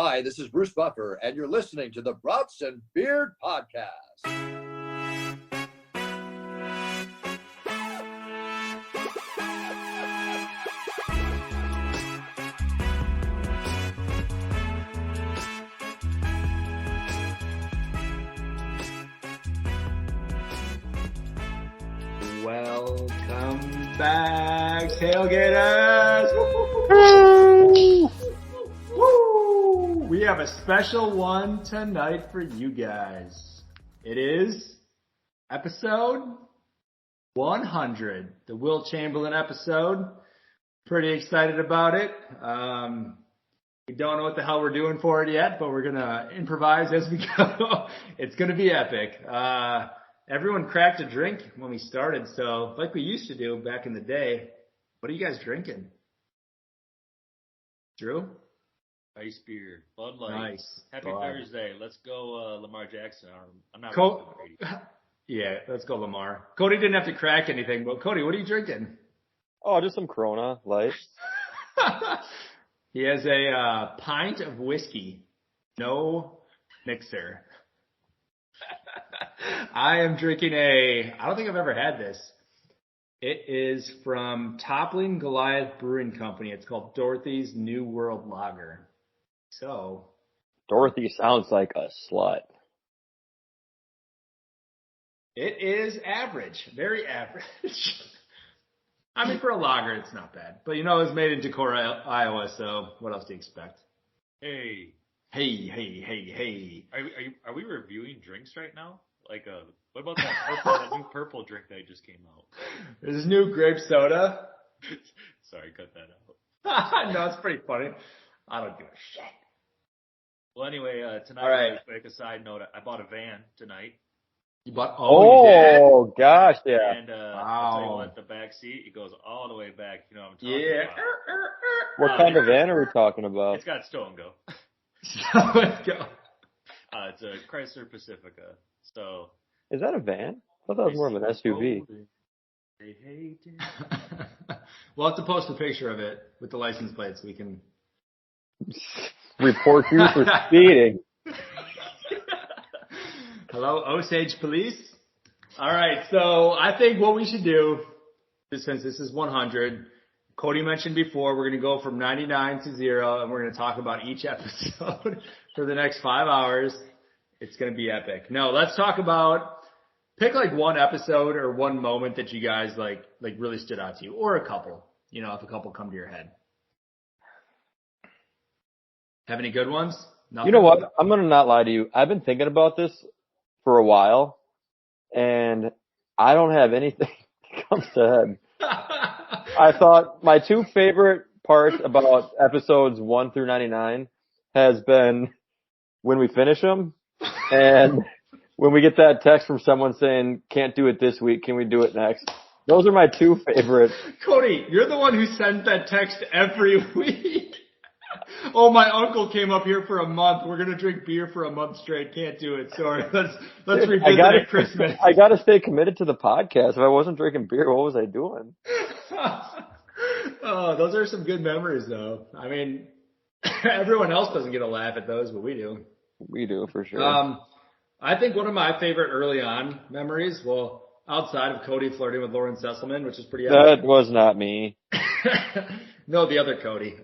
Hi, this is Bruce Buffer, and you're listening to the Brats and Beard Podcast. Welcome back, tailgaters! Woo! We have a special one tonight for you guys. It is episode 100, the Will Chamberlain episode. Pretty excited about it. We don't know what the hell we're doing for it yet, but we're gonna improvise as we go. It's gonna be epic. Everyone cracked a drink when we started, so like we used to do back in the day. What are you guys drinking? Drew? Ice beer, Bud Light. Nice. Happy Bud. Thursday. Let's go Lamar Jackson. I'm not Brady. Brady. Yeah, let's go Lamar. Cody didn't have to crack anything, but Cody, what are you drinking? Oh, just some Corona Light. He has a pint of whiskey. No mixer. I am drinking I don't think I've ever had this. It is from Toppling Goliath Brewing Company. It's called Dorothy's New World Lager. So. Dorothy sounds like a slut. It is average. Very average. I mean, for a lager, it's not bad. But, you know, it's made in Decorah, Iowa, so what else do you expect? Hey. Hey. Are we reviewing drinks right now? What about that new purple drink that just came out? There's this new grape soda. Sorry, cut that out. No, it's pretty funny. I don't give a shit. Well, anyway, tonight, all right. Quick a side note, I bought a van tonight. You bought? Oh gosh, yeah. And wow. I'll tell you what, the back seat, it goes all the way back. You know what I'm talking about. What kind of van are we talking about? It's got stow and go. Let's go. It's a Chrysler Pacifica. So. Is that a van? I thought that was more of an SUV. They hate it. We'll have to post a picture of it with the license plate so we can report you for speeding. Hello, Osage Police. All right, so I think what we should do, since this is 100, Cody mentioned before, we're going to go from 99 to 0, and we're going to talk about each episode for the next 5 hours. It's going to be epic. No, let's talk about, pick like one episode or one moment that you guys like really stood out to you, or a couple, you know, if a couple come to your head. Have any good ones? Nothing? You know what? I'm going to not lie to you. I've been thinking about this for a while, and I don't have anything that comes to head. I thought my two favorite parts about episodes 1 through 99 has been when we finish them and when we get that text from someone saying, can't do it this week, can we do it next? Those are my two favorites. Cody, you're the one who sends that text every week. Oh, my uncle came up here for a month. We're going to drink beer for a month straight. Can't do it. Sorry. Let's revisit it at Christmas. I got to stay committed to the podcast. If I wasn't drinking beer, what was I doing? Oh, those are some good memories, though. I mean, everyone else doesn't get a laugh at those, but we do. We do, for sure. I think one of my favorite early on memories, well, outside of Cody flirting with Lauren Sesselman, which is pretty epic. That was not me. No, the other Cody.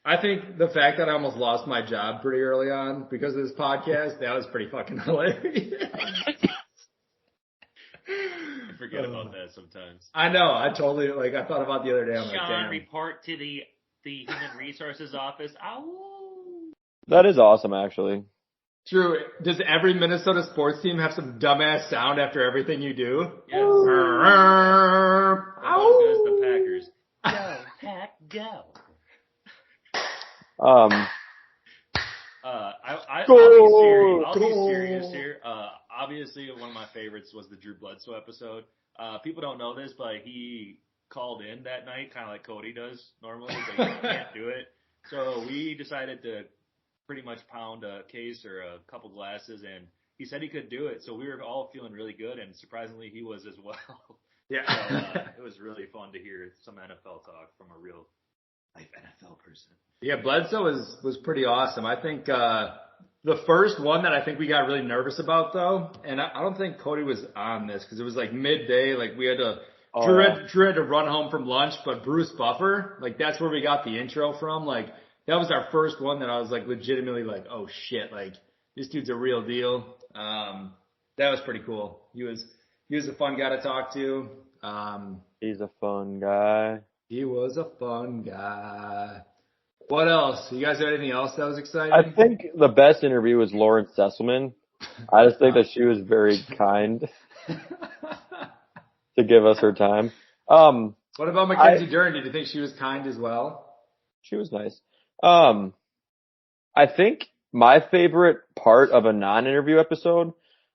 I think the fact that I almost lost my job pretty early on because of this podcast, that was pretty fucking hilarious. I forget about that sometimes. I know. I totally, I thought about the other day. I'm like, Sean, damn. report to the Human Resources Office. Ow. That is awesome, actually. True. Does every Minnesota sports team have some dumbass sound after everything you do? Yes. About as good as the Packers. Go, Pack, go. I'll be serious here. Obviously, one of my favorites was the Drew Bledsoe episode. People don't know this, but he called in that night, kind of like Cody does normally, but he can't do it. So we decided to pretty much pound a case or a couple glasses, and he said he could do it. So we were all feeling really good, and surprisingly, he was as well. Yeah. So, it was really fun to hear some NFL talk from a real life NFL person. Yeah, Bledsoe was pretty awesome. I think the first one that I think we got really nervous about though, and I don't think Cody was on this because it was like midday, like we had to Drew had to run home from lunch, but Bruce Buffer, like that's where we got the intro from. Like that was our first one that I was like legitimately like, oh shit, like this dude's a real deal. That was pretty cool. He was a fun guy to talk to. He's a fun guy. He was a fun guy. What else? You guys have anything else that was exciting? I think the best interview was Lauren Sesselman. I just think that she was very kind to give us her time. What about Mackenzie Dern? Did you think she was kind as well? She was nice. I think my favorite part of a non-interview episode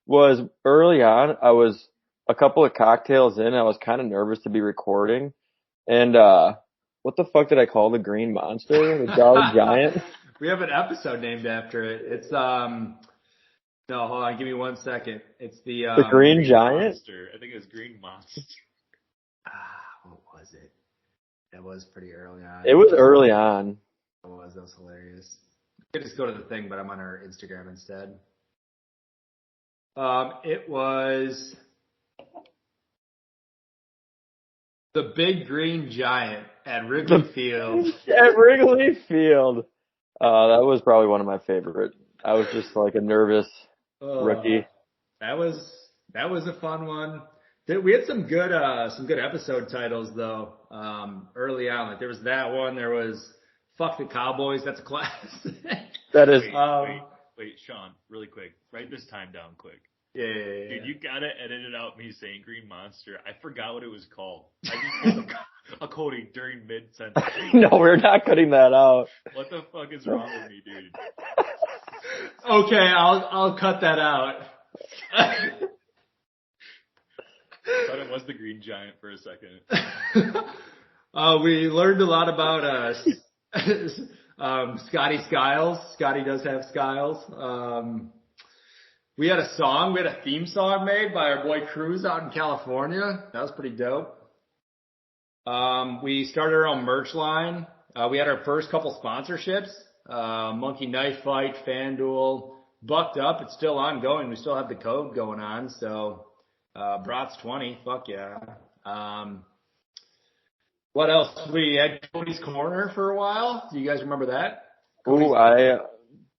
was early on. I was a couple of cocktails in. I was kind of nervous to be recording. And what the fuck did I call the green monster? The Jolly Giant? We have an episode named after it. It's no, hold on, give me 1 second. It's the Green Giant? Monster. I think it was Green Monster. What was it? It was pretty early on. It was early on. It was. That was hilarious. I could just go to the thing, but I'm on our Instagram instead. It was the Big Green Giant at Wrigley Field. At Wrigley Field. That was probably one of my favorite. I was just like a nervous rookie. That was a fun one. We had some good episode titles though. Early on, like there was that one. There was "Fuck the Cowboys." That's a classic. That is. Wait, Sean, really quick. Write this time down quick. Yeah. Dude, you gotta edit it out. Me saying Green Monster. I forgot what it was called. I just a Cody during mid sentence. No, we're not cutting that out. What the fuck is wrong with me, dude? Okay, I'll cut that out. I thought it was the Green Giant for a second. We learned a lot about Scotty Skiles. Scotty does have Skiles. We had a theme song made by our boy Cruz out in California. That was pretty dope. We started our own merch line. We had our first couple sponsorships. Monkey Knife Fight, FanDuel, Bucked Up. It's still ongoing. We still have the code going on. So, Brats 20. Fuck yeah. What else? We had Cody's Corner for a while. Do you guys remember that? Ooh,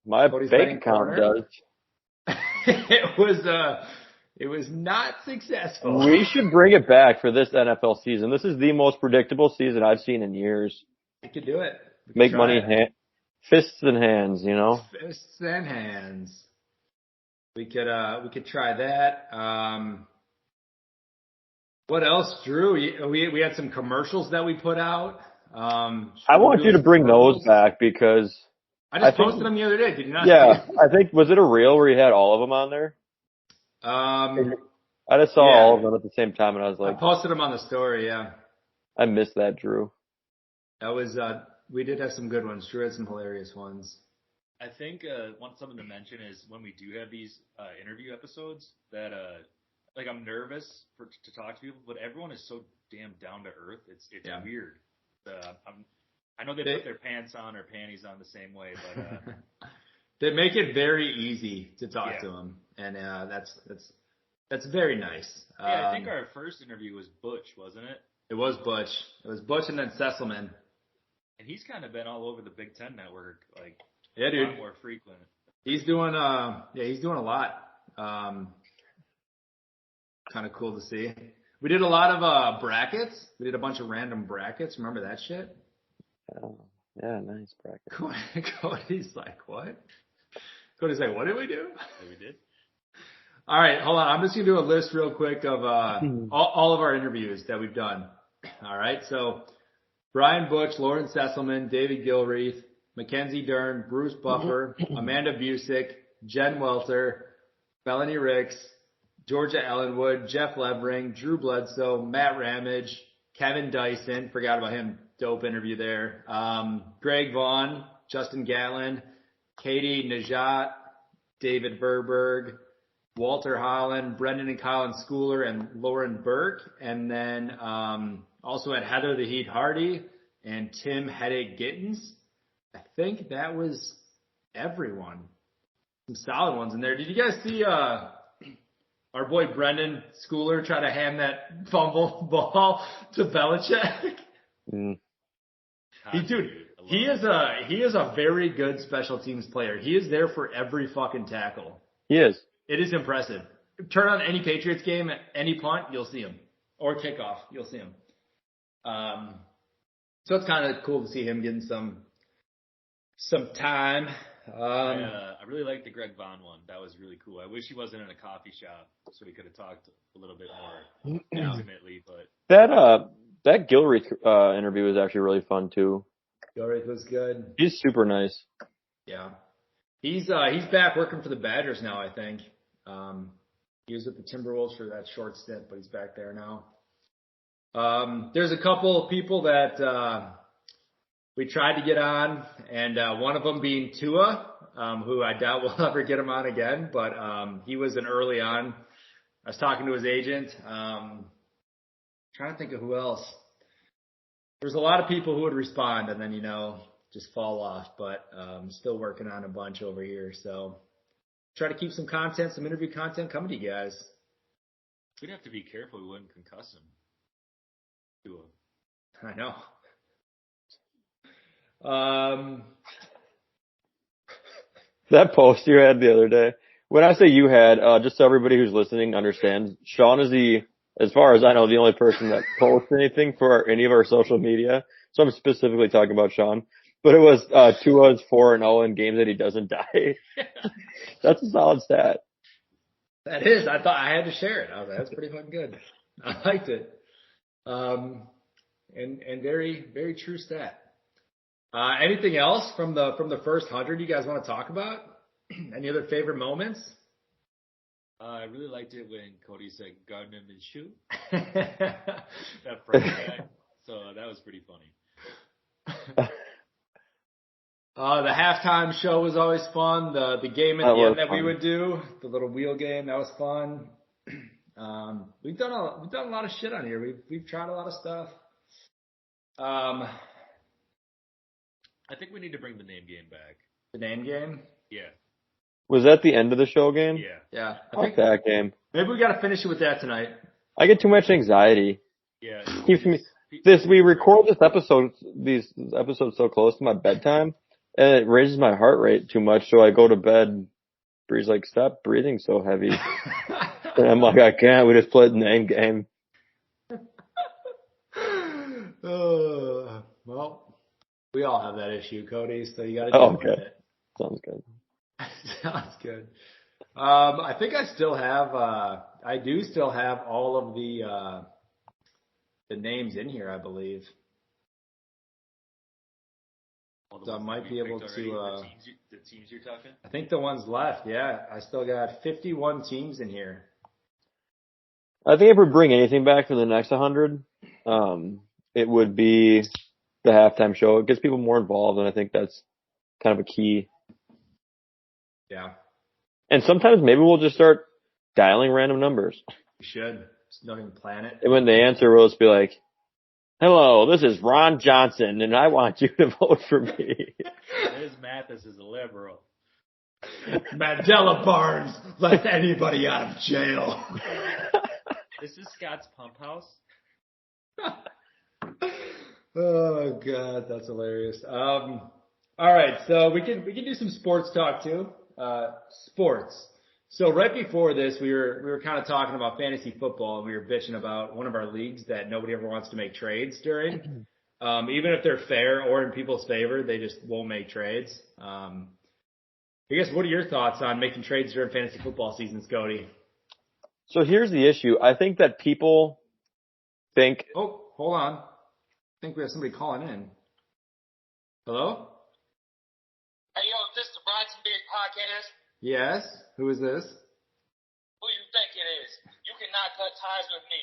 my bank account does. It was not successful. We should bring it back for this NFL season. This is the most predictable season I've seen in years. We could do it. Make money fists and hands, you know? Fists and hands. We could try that. What else, Drew? We had some commercials that we put out. I want you to bring those back because I just posted them the other day. Did you not? Yeah, I think, was it a reel where you had all of them on there? I just saw all of them at the same time, and I was like, I posted them on the story. Yeah, I missed that, Drew. That was we did have some good ones. Drew had some hilarious ones. I think something to mention is when we do have these interview episodes that like I'm nervous to talk to people, but everyone is so damn down to earth. It's weird. I know they put their pants on or panties on the same way, but they make it very easy to talk to them, and that's very nice. Yeah, I think our first interview was Butch, wasn't it? It was Butch. It was Butch and then Sesselman. And he's kind of been all over the Big Ten Network, like a lot more frequent. He's doing he's doing a lot. Kind of cool to see. We did a lot of brackets. We did a bunch of random brackets. Remember that shit? Oh, yeah, nice bracket. Cody's like, what? Cody's like, what did we do? Yeah, we did. All right, hold on. I'm just going to do a list real quick of all of our interviews that we've done. All right, so Brian Butch, Lauren Sesselman, David Gilreath, Mackenzie Dern, Bruce Buffer, Amanda Busick, Jen Welter, Melanie Ricks, Georgia Ellenwood, Jeff Levering, Drew Bledsoe, Matt Ramage, Kevin Dyson, forgot about him, dope interview there, Greg Vaughn, Justin Gatlin, Katie Najat, David Verberg, Walter Holland, Brendan and Colin Schooler, and Lauren Burke. And then also had Heather the Heat Hardy and Tim Headache Gittens. I think that was everyone. Some solid ones in there. Did you guys see our boy Brendan Schooler try to hand that fumble ball to Belichick? Mm. He is a very good special teams player. He is there for every fucking tackle. He is. It is impressive. Turn on any Patriots game, any punt, you'll see him. Or kickoff, you'll see him. So it's kind of cool to see him getting some time. I really liked the Greg Vaughn one. That was really cool. I wish he wasn't in a coffee shop so we could have talked a little bit more intimately. But that Gilreath interview was actually really fun too. Gilreath was good. He's super nice. Yeah, he's back working for the Badgers now. I think he was with the Timberwolves for that short stint, but he's back there now. There's a couple of people that we tried to get on, and one of them being Tua, who I doubt we'll ever get him on again, but he was an early on. I was talking to his agent. Trying to think of who else. There's a lot of people who would respond and then, just fall off, but still working on a bunch over here. So try to keep some content, some interview content coming to you guys. We'd have to be careful we wouldn't concuss him. I know. That post you had the other day. When I say you had, just so everybody who's listening understands, Sean is as far as I know, the only person that posts anything for any of our social media. So I'm specifically talking about Sean. But it was Tua's 4-0 in games that he doesn't die. That's a solid stat. That is. I thought I had to share it. I was like, that's pretty fucking good. I liked it. And very, very true stat. Anything else from the first 100 you guys want to talk about? Any other favorite moments? I really liked it when Cody said Gardner Minshew. That first guy. So that was pretty funny. The halftime show was always fun. The game at the end that we would do, the little wheel game, that was fun. We've done a lot of shit on here. We've tried a lot of stuff. I think we need to bring the name game back. The name game? Yeah. Was that the end of the show game? Yeah. Yeah. I think that game. Maybe we got to finish it with that tonight. I get too much anxiety. Yeah. We record these episodes so close to my bedtime, and it raises my heart rate too much, so I go to bed. Bree's like, stop breathing so heavy. And I'm like, I can't. We just played the name game. Well, we all have that issue, Cody, so you got to deal with it. Sounds good. Sounds good. I think I do still have all of the names in here, I believe. So I might be able to. The teams you're talking? I think the ones left, yeah. I still got 51 teams in here. I think if we bring anything back for the next 100, it would be the halftime show. It gets people more involved, and I think that's kind of a key. Yeah. And sometimes maybe we'll just start dialing random numbers. We should. Just don't even plan it. And when they answer, we'll just be like, hello, this is Ron Johnson, and I want you to vote for me. Liz Mathis is a liberal. Mandela Barnes lets anybody out of jail. This is Scott's Pump House. Oh God, that's hilarious. All right, so we can do some sports talk too. Sports. So right before this, we were kind of talking about fantasy football, and we were bitching about one of our leagues that nobody ever wants to make trades during. Even if they're fair or in people's favor, they just won't make trades. I guess, what are your thoughts on making trades during fantasy football seasons, Cody? So here's the issue. I think that people think... Oh, hold on. I think we have somebody calling in. Hello? Hey, yo, this is the Bronson Beard Podcast. Yes. Who is this? Who you think it is? You cannot cut ties with me.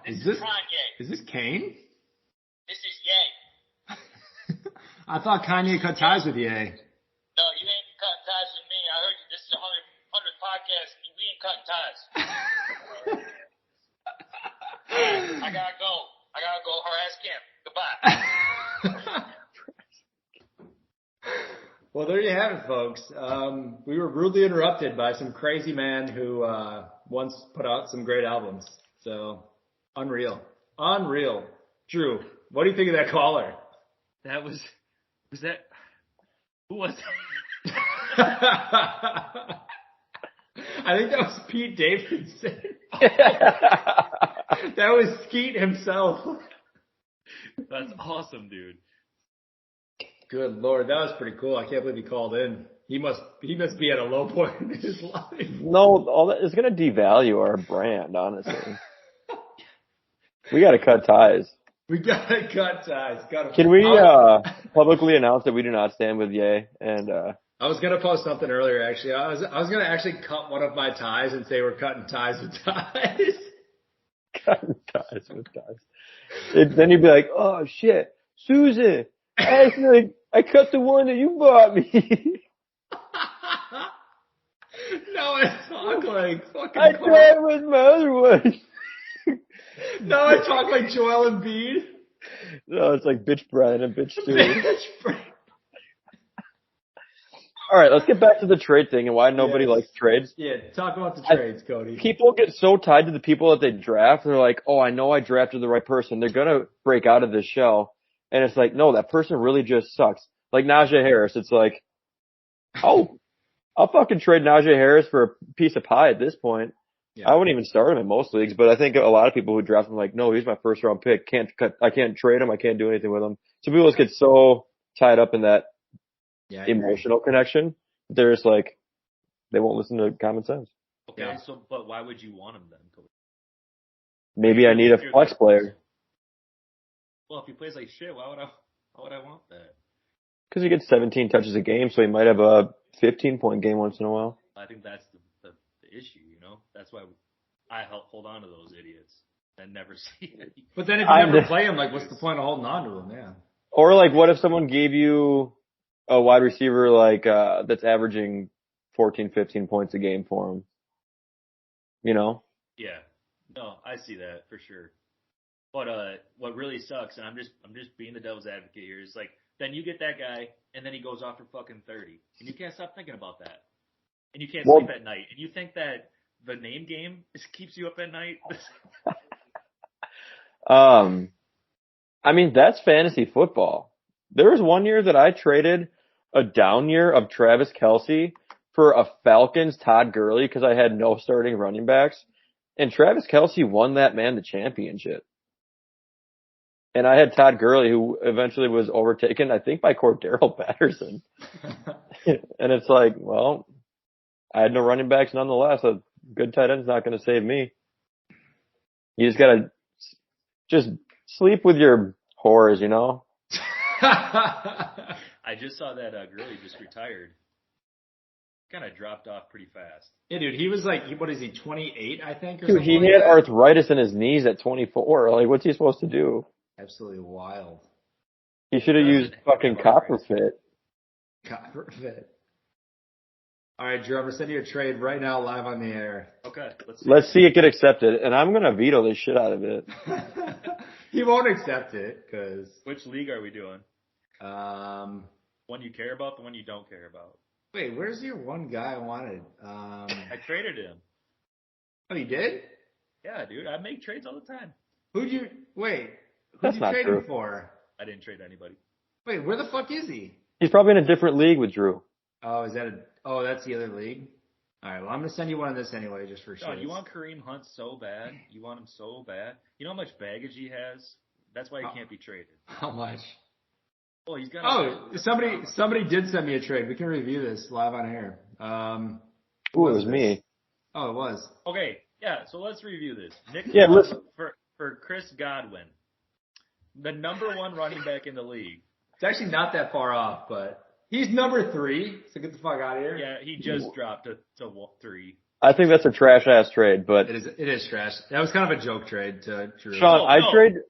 This is Kanye. Is this Kane? This is Ye. I thought Kanye cut ties with Ye. No, you ain't cutting ties with me. I heard you. This is the 100th podcast. We ain't cutting ties. I gotta go harass Kim. Goodbye. Well, there you have it, folks. We were rudely interrupted by some crazy man who once put out some great albums. So, unreal. Drew, what do you think of that caller? That was that, who was that? I think that was Pete Davidson. That was Skeet himself. That's awesome, dude. Good Lord, that was pretty cool. I can't believe he called in. He must be at a low point in his life. No, all that is going to devalue our brand, honestly. We got to cut ties. We gotta cut ties. Can we publicly announce that we do not stand with Ye? And I was gonna post something earlier. Actually, I was gonna actually cut one of my ties and say we're cutting ties with ties. Cutting ties with ties. Then you'd be like, oh shit, Susan, I cut the one that you bought me. No, I talk like fucking. I tried with my other one. No, I talk like Joel Embiid. No, it's like bitch Brian and bitch Stu. Bitch Brian. All right, let's get back to the trade thing and why nobody likes trades. Yeah, talk about the trades, Cody. People get so tied to the people that they draft. They're like, oh, I know I drafted the right person. They're going to break out of this shell. And it's like, no, that person really just sucks. Like Najee Harris. It's like, oh, I'll fucking trade Najee Harris for a piece of pie at this point. Yeah. I wouldn't even start him in most leagues, but I think a lot of people who draft him are like, no, he's my first round pick. I can't trade him. I can't do anything with him. So people just get so tied up in that emotional connection. They're just like, they won't listen to common sense. Okay, so, but why would you want him then, Cody? Maybe I need a flex player. Well, if he plays like shit, why would I want that? Because he gets 17 touches a game, so he might have a 15-point game once in a while. I think that's the issue, you know? That's why I hold on to those idiots and never see it. But then if you never play him, like, what's the point of holding on to him, man? Or, like, what if someone gave you a wide receiver, like, that's averaging 14, 15 points a game for him? You know? Yeah. No, I see that for sure. But what really sucks, and I'm just being the devil's advocate here, is like, then you get that guy, and then he goes off for fucking 30. And you can't stop thinking about that. And you can't sleep at night. And you think that the name game keeps you up at night? I mean, that's fantasy football. There was one year that I traded a down year of Travis Kelce for a Falcons Todd Gurley because I had no starting running backs. And Travis Kelce won that man the championship. And I had Todd Gurley, who eventually was overtaken, I think, by Cordero Patterson. And it's like, well, I had no running backs nonetheless. A good tight end's not going to save me. You just got to just sleep with your whores, you know? I just saw that Gurley just retired. Kind of dropped off pretty fast. Yeah, dude, he was like, what is he, 28, I think? Or dude, something he had arthritis in his knees at 24. Like, what's he supposed to do? Absolutely wild. He should have used fucking Copperfit. Copperfit. All right, Drew, I'm going to send you a trade right now live on the air. Okay. Let's see it get accepted, and I'm going to veto the shit out of it. He won't accept it, because... Which league are we doing? One you care about, the one you don't care about. Wait, where's your one guy I wanted? I traded him. Oh, you did? Yeah, dude. I make trades all the time. Who'd you trade him for? I didn't trade anybody. Wait, where the fuck is he? He's probably in a different league with Drew. Oh, that's the other league? All right, well, I'm going to send you one of this anyway, just for sure. You want Kareem Hunt so bad? You want him so bad? You know how much baggage he has? That's why he can't be traded. How much? Well, he's got. Oh, somebody did send me a trade. We can review this live on air. It was me. Oh, it was. Okay, yeah. So let's review this. Nick listen. For Chris Godwin, the number one running back in the league. It's actually not that far off, but he's number 3. So get the fuck out of here. Yeah, he just dropped to 3. I think that's a trash ass trade, but it is trash. That was kind of a joke trade to Drew. Sean,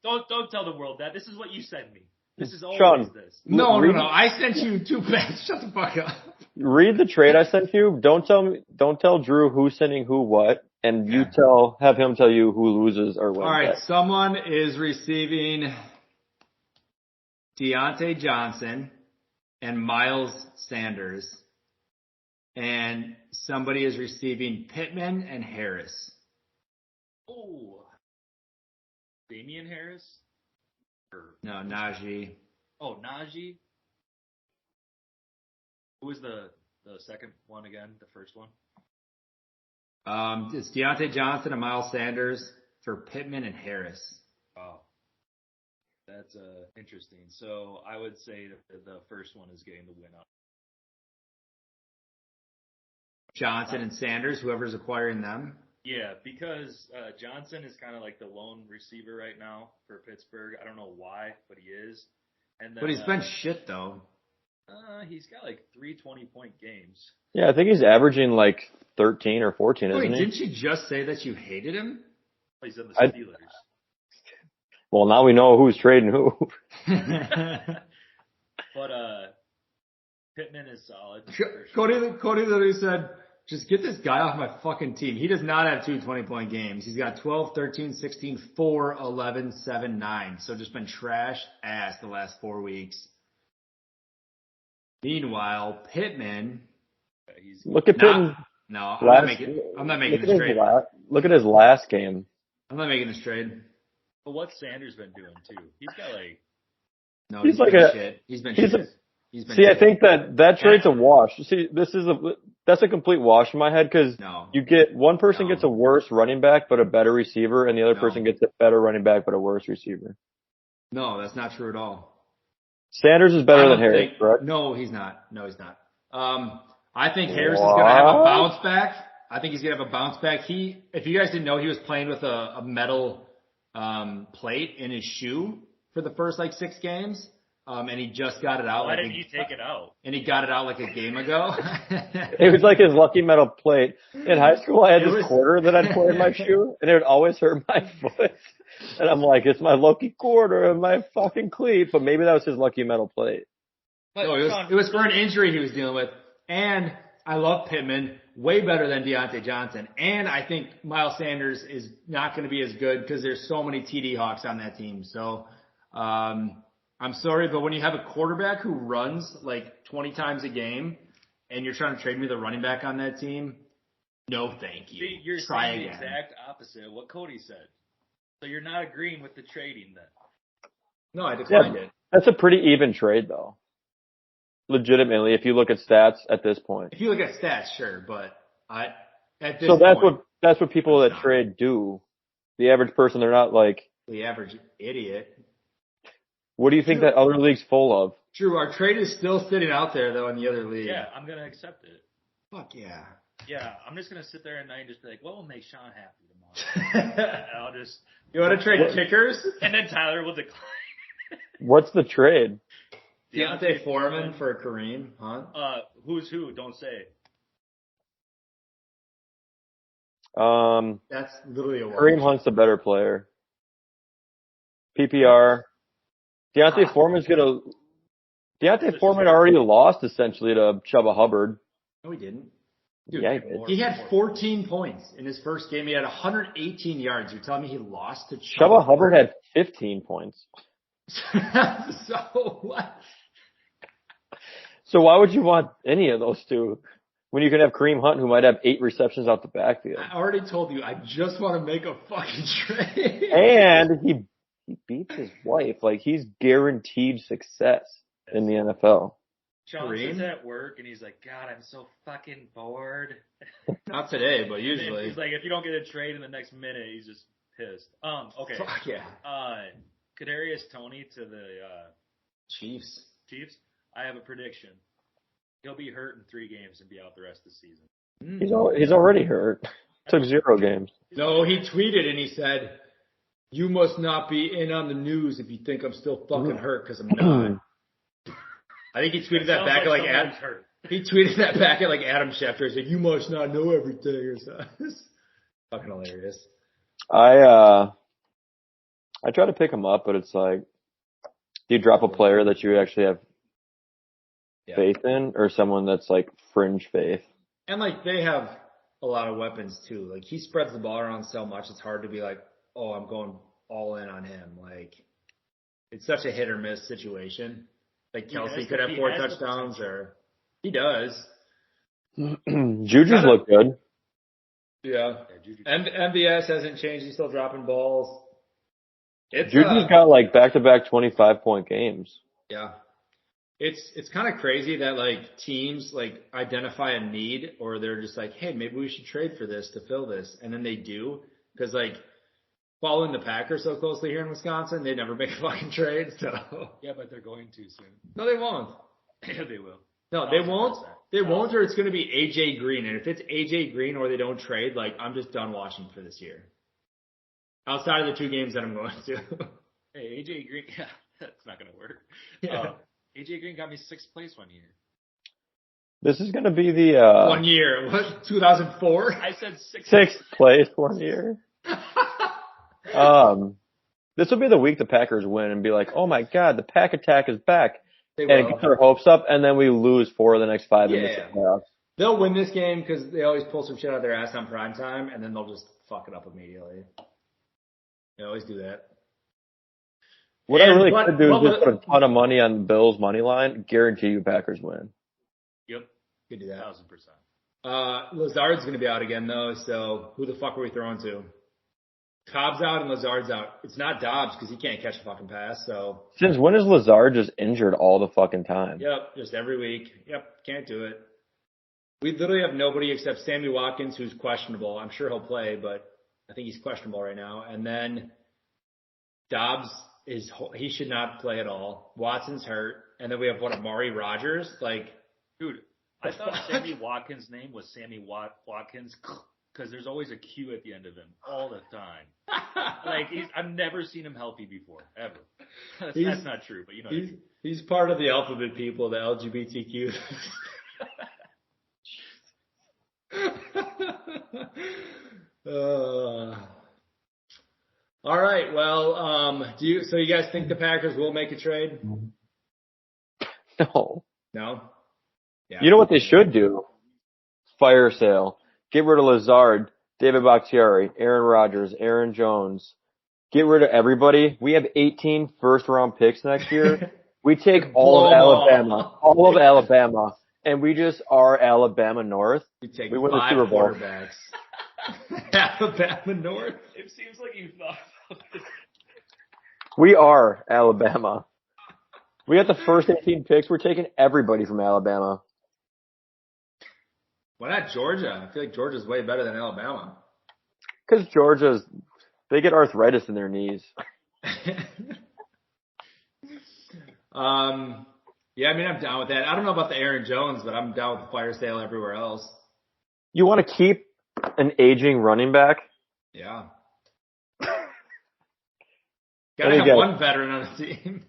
Don't tell the world that. This is what you sent me. This is always Sean, this. No. I sent you 2 bets. Shut the fuck up. Read the trade I sent you. Don't tell Drew who's sending who what, and you have him tell you who loses or wins. All right, someone is receiving Deontay Johnson and Miles Sanders, and somebody is receiving Pittman and Harris. Oh, Damian Harris? No, Najee. Oh, Najee? Who was the second one again? The first one? It's Deontay Johnson and Miles Sanders for Pittman and Harris. Oh, that's interesting. So I would say that the first one is getting the win out. Johnson and Sanders, whoever's acquiring them. Yeah, because Johnson is kind of like the lone receiver right now for Pittsburgh. I don't know why, but he is. And then, But he's been shit though. He's got like 3 20-point games. Yeah, I think he's averaging like 13 or 14, Wait, isn't he? didn't you just say that you hated him? He's in the Steelers. Well, now we know who's trading who. But Pittman is solid. Cody literally said, just get this guy off my fucking team. He does not have 2 20-point games. He's got 12, 13, 16, 4, 11, 7, 9. So just been trash ass the last 4 weeks. Meanwhile, Pittman. Look at Pittman. No, I'm not making this trade. Look at his last game. I'm not making this trade. But what's Sanders been doing too? He's got like. No, he's been like shit. He's been shit. I think that trade's a wash. See, that's a complete wash in my head because you get one person gets a worse running back but a better receiver, and the other person gets a better running back but a worse receiver. No, that's not true at all. Sanders is better than Harris, correct? No, he's not. I think Harris is going to have a bounce back. I think he's going to have a bounce back. If you guys didn't know, he was playing with a metal plate in his shoe for the first 6 games. And he just got it out. Why didn't he take it out? And he got it out like a game ago. It was like his lucky metal plate. In high school, I had this quarter that I'd put in my shoe, and it would always hurt my foot. And I'm like, it's my lucky quarter and my fucking cleat. But maybe that was his lucky metal plate. No, it was for an injury he was dealing with. And I love Pittman way better than Deontay Johnson. And I think Miles Sanders is not going to be as good because there's so many TD Hawks on that team. So, I'm sorry, but when you have a quarterback who runs 20 times a game and you're trying to trade me the running back on that team, no thank you. See, you're Try saying again. the exact opposite of what Cody said. So you're not agreeing with the trading then? No, I declined it. That's a pretty even trade, though. Legitimately, if you look at stats at this point. If you look at stats, sure, but at this So point, that's what people that trade do. The average person, they're not like the average idiot. What do you think that other league's full of? True, our trade is still sitting out there though in the other league. Yeah, I'm gonna accept it. Fuck yeah. Yeah, I'm just gonna sit there at night and just be like, what will make Sean happy tomorrow? I'll just. You want to trade kickers? And then Tyler will decline. What's the trade? Deontay Foreman for Kareem Hunt. Who's who? Don't say. That's literally a Kareem Hunt's a better player. PPR. Deontay Foreman already lost essentially to Chubba Hubbard. No, he didn't. Dude, yeah, he had 14 points in his first game. He had 118 yards. You're telling me he lost to Chubba Hubbard had 15 points. So what? So why would you want any of those two when you can have Kareem Hunt who might have 8 receptions out the backfield? I already told you. I just want to make a fucking trade. And he beats his wife. He's guaranteed success in the NFL. Sean's at work and he's like, God, I'm so fucking bored. Not today, but usually. He's like, if you don't get a trade in the next minute, he's just pissed. Okay. Fuck yeah. Kadarius Toney to the Chiefs. I have a prediction. He'll be hurt in 3 games and be out the rest of the season. He's already hurt. Took 0 games. No, he tweeted and he said, you must not be in on the news if you think I'm still fucking hurt because I'm not. I think he tweeted that back at Adam. He tweeted that back at Adam Schefter. He said, "You must not know everything." Or something. It's fucking hilarious. I try to pick him up, but it's like, do you drop a player that you actually have faith in, or someone that's fringe faith? And they have a lot of weapons too. He spreads the ball around so much, it's hard to be oh, I'm going all in on him. It's such a hit or miss situation. Like Kelsey could have he 4 has the touchdowns, potential. or he does. Juju's look good. Yeah. Juju. And MVS hasn't changed. He's still dropping balls. It's Juju's got like back-to-back 25-point games. yeah. It's kind of crazy that like teams like identify a need, or they're just like, hey, maybe we should trade for this to fill this, and then they do, because like following the Packers so closely here in Wisconsin, they never make a fucking trade. So Yeah, but they're going to soon. no, they won't. Yeah, they will. No, they 1,000%. won't. They won't, or it's going to be AJ Green. And if it's AJ Green or they don't trade, like I'm just done watching for this year. Outside of the 2 games that I'm going to. Hey, AJ Green. Yeah, that's not going to work. Yeah. AJ Green got me 6th place one year. This is going to be the 1 year. What? 2004? I said 6th. 6th place 1 year. This will be the week the Packers win and be like, oh my God, the Pack attack is back. They And will. get their hopes up, and then we lose 4 of the next 5 in the playoffs. They'll win this game because they always pull some shit out of their ass on prime time, and then they'll just fuck it up immediately. They always do that. What I really could do is just put a ton of money on the Bills' money line. Guarantee you Packers win. Yep, Could do that. 1,000%. Lazard's going to be out again, though, so who the fuck are we throwing to? Cobb's out and Lazard's out. It's not Dawgs because he can't catch a fucking pass, so. Since when is Lazard just injured all the fucking time? Yep, just every week. Yep, can't do it. We literally have nobody except Sammy Watkins, who's questionable. I'm sure he'll play, but I think he's questionable right now. And then Dobbs he should not play at all. Watson's hurt. And then we have Amari Rogers? Like, Dude, I thought Sammy Watkins' name was Sammy Watkins because there's always a Q at the end of him all the time. Like, I've never seen him healthy before, ever. That's not true, but you know what I mean. He's part of the alphabet people, the LGBTQ. All right. Well, so you guys think the Packers will make a trade? No. No? Yeah. You know what they should do? Fire sale. Get rid of Lazard, David Bakhtiari, Aaron Rodgers, Aaron Jones. Get rid of everybody. We have 18 first-round picks next year. We take all of Alabama, and we just are Alabama North. We win the Super Bowl. Quarterbacks. Alabama North. It seems like you thought about this. We are Alabama. We got the first 18 picks. We're taking everybody from Alabama. Why not Georgia? I feel like Georgia's way better than Alabama. Because they get arthritis in their knees. Yeah, I mean, I'm down with that. I don't know about the Aaron Jones, but I'm down with the fire sale everywhere else. You want to keep an aging running back? Yeah. Gotta have one veteran on the team.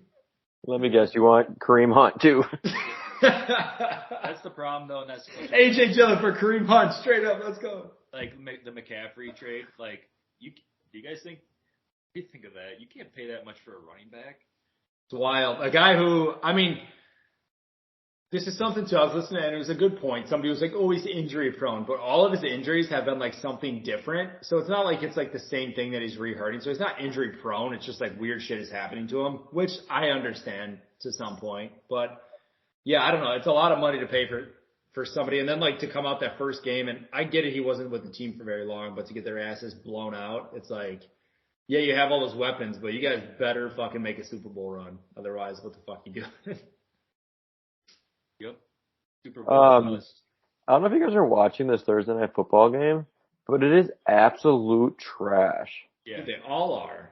Let me guess, you want Kareem Hunt too? That's the problem, though, and that's AJ Dillon for Kareem Hunt, straight up. Let's go. Like the McCaffrey trade. Like, do you guys think? What do you think of that? You can't pay that much for a running back. It's wild. A guy who, I mean, this is something too. I was listening and it was a good point. Somebody was like, "Oh, he's injury prone," but all of his injuries have been like something different. So it's not like it's like the same thing that he's re-hurting. So he's not injury prone. It's just like weird shit is happening to him, which I understand to some point. But yeah, I don't know. It's a lot of money to pay for somebody, and then like to come out that first game. And I get it, he wasn't with the team for very long, but to get their asses blown out, it's like, yeah, you have all those weapons, but you guys better fucking make a Super Bowl run. Otherwise, what the fuck you doing? Yep. Super Bowl. I don't know if you guys are watching this Thursday night football game, but it is absolute trash. Yeah, they all are.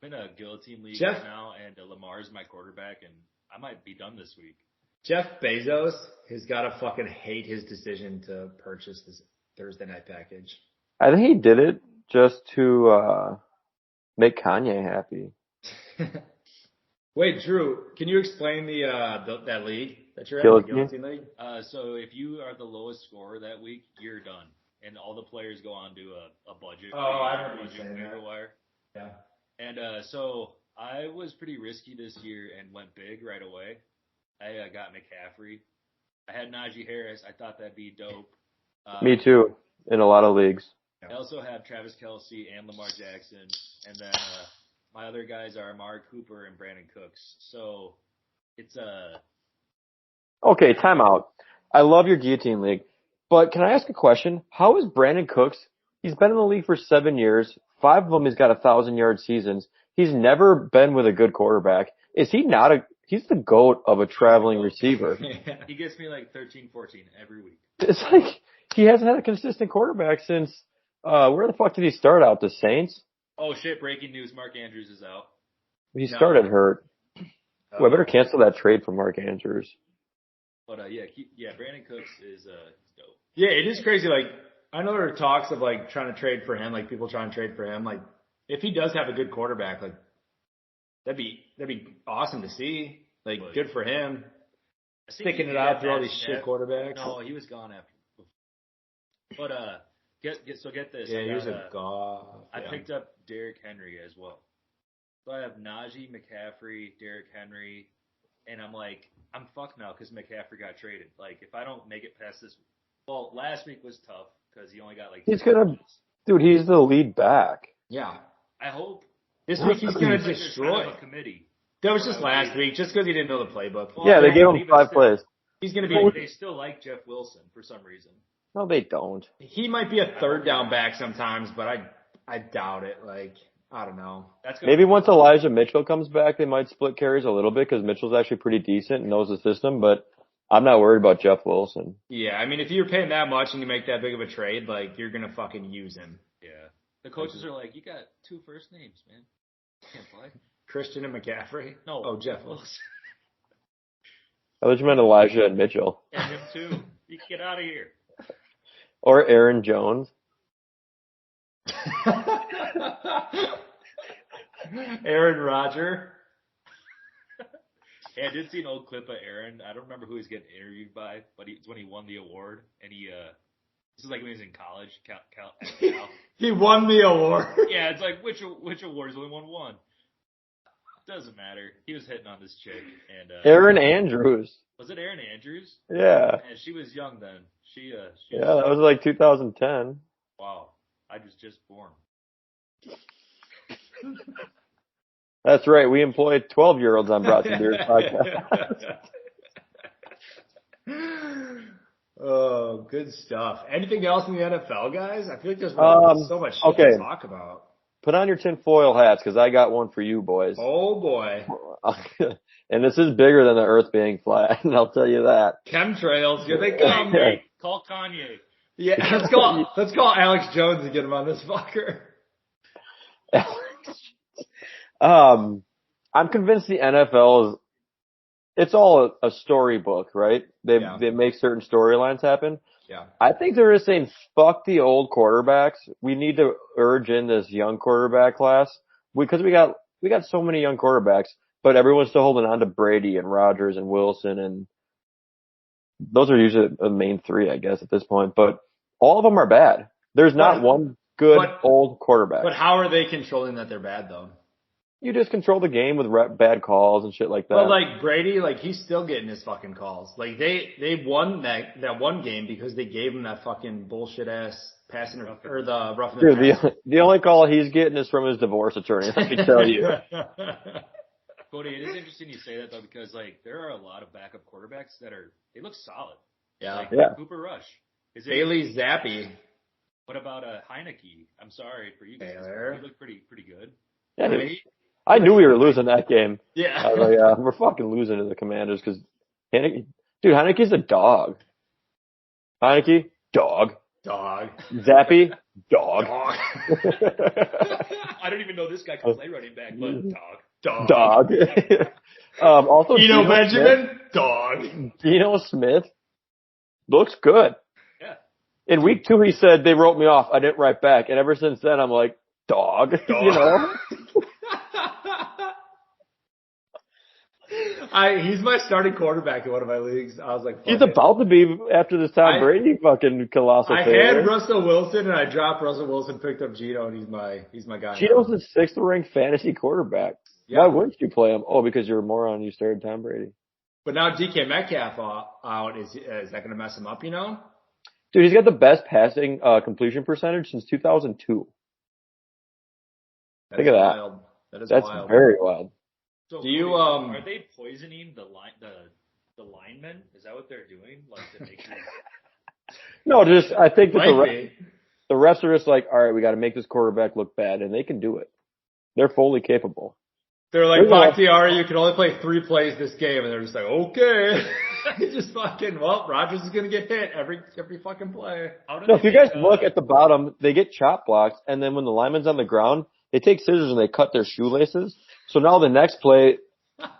I'm in a guillotine league right now, and Lamar's my quarterback, and I might be done this week. Jeff Bezos has got to fucking hate his decision to purchase this Thursday night package. I think he did it just to make Kanye happy. Wait, Drew, can you explain that league that you're in, the Guillotine League? So if you are the lowest scorer that week, you're done. And all the players go on to a budget. Oh, I remember you saying that. Wire. Yeah. And so I was pretty risky this year and went big right away. I got McCaffrey. I had Najee Harris. I thought that'd be dope. Me too, in a lot of leagues. I also have Travis Kelce and Lamar Jackson. And then my other guys are Amari Cooper and Brandon Cooks. So it's Okay, timeout. I love your guillotine league, but can I ask a question? How is Brandon Cooks? He's been in the league for 7 years. 5 of them he's got 1,000-yard seasons. He's never been with a good quarterback. Is he not a? He's the GOAT of a traveling receiver. he gets me like 13, 14 every week. It's like he hasn't had a consistent quarterback since. Where the fuck did he start out? The Saints? Oh shit! Breaking news: Mark Andrews is out. He started hurt. Well, I better cancel that trade for Mark Andrews. But Brandon Cooks is dope. Yeah, it is crazy. Like, I know there are talks of like trying to trade for him, like people trying to trade for him. Like, if he does have a good quarterback, like that'd be awesome to see. Like, good for him. Sticking it out through all these shit quarterbacks. No, he was gone after. But get this. Yeah, he was a god. I picked up Derrick Henry as well. So I have Najee, McCaffrey, Derrick Henry, and I'm like, I'm fucked now because McCaffrey got traded. Like, if I don't make it past this, well, last week was tough because he only got like. He's he's the lead back. Yeah. I hope. This week he's gonna destroy. Kind of a committee. That was just last week, just because he didn't know the playbook. Well, yeah, they gave him 5 plays. He's gonna be. They still like Jeff Wilson for some reason. No, they don't. He might be a third down back sometimes, but I doubt it. Like, I don't know. Maybe once Elijah Mitchell comes back, they might split carries a little bit because Mitchell's actually pretty decent and knows the system, but I'm not worried about Jeff Wilson. Yeah, I mean, if you're paying that much and you make that big of a trade, like, you're going to fucking use him. Yeah. The coaches are like, you got 2 first names, man. Can't play. Christian and McCaffrey? No. Oh, Jeff Wilson. I thought you meant Elijah and Mitchell. And him too. You can get out of here. Or Aaron Jones. Aaron Rodgers. Hey, I did see an old clip of Aaron. I don't remember who he's getting interviewed by, but it's when he won the award, and this is like when he was in college. Cal. He won the award. Yeah, it's like which award? He's only won one. Doesn't matter. He was hitting on this chick, and Aaron Andrews. Was it Aaron Andrews? Yeah. And she was young then. She yeah, that was like 2010. Wow, I was just born. That's right. We employ 12-year-olds on Brats and Beers podcast. Oh, good stuff. Anything else in the NFL, guys? I feel like there's so much shit to talk about. Put on your tinfoil hats because I got one for you boys. Oh, boy. And this is bigger than the earth being flat, and I'll tell you that. Chemtrails, here they come. Hey, call Kanye. Yeah, let's call Alex Jones and get him on this fucker. I'm convinced the NFL it's all a storybook, right? They make certain storylines happen. Yeah. I think they're just saying, fuck the old quarterbacks. We need to urge in this young quarterback class because we got so many young quarterbacks, but everyone's still holding on to Brady and Rodgers and Wilson, and those are usually the main 3, I guess, at this point. But all of them are bad. There's not one good old quarterback. But how are they controlling that they're bad, though? You just control the game with bad calls and shit like that. But like Brady, like he's still getting his fucking calls. Like they won that one game because they gave him that fucking bullshit ass passing or the roughing. Dude, the only call he's getting is from his divorce attorney. Let me tell you. Cody, it is interesting you say that though because like there are a lot of backup quarterbacks they look solid. Yeah. Like Cooper Rush. Bailey Zappi. What about Heineke? I'm sorry for you guys. He looked pretty good. Yeah, I knew we were losing that game. Yeah. I was like, yeah, we're fucking losing to the Commanders because Heineke's a dog. Heineke, dog. Dog. Zappy, dog. I don't even know this guy can play running back, but dog. Dog. Also, Geno Benjamin, dog. Geno Smith looks good. Yeah. In week 2, he said they wrote me off. I didn't write back, and ever since then, I'm like, dog. You know. He's my starting quarterback in one of my leagues. I was like, he's about to be after this Tom Brady fucking colossal. I had Russell Wilson and I dropped Russell Wilson, picked up Geno, and he's my guy. Geno's the 6th ranked fantasy quarterback. Yeah. Why wouldn't you play him? Oh, because you're a moron. You started Tom Brady. But now DK Metcalf out. Is that going to mess him up? You know, dude, he's got the best passing completion percentage since 2002. Think of that. That is That's wild. very wild. So Do you, are they poisoning the linemen? Is that what they're doing? Like to make these... No, just I think that Might be. the refs are just like, all right, we got to make this quarterback look bad, and they can do it. They're fully capable. They're like, There's a lot- Bakhtiari, you can only play 3 plays this game, and they're just like, okay. Just fucking, well, Rodgers is gonna get hit every fucking play. No, if you guys look at the bottom, they get chop blocks, and then when the lineman's on the ground, they take scissors and they cut their shoelaces. So now the next play,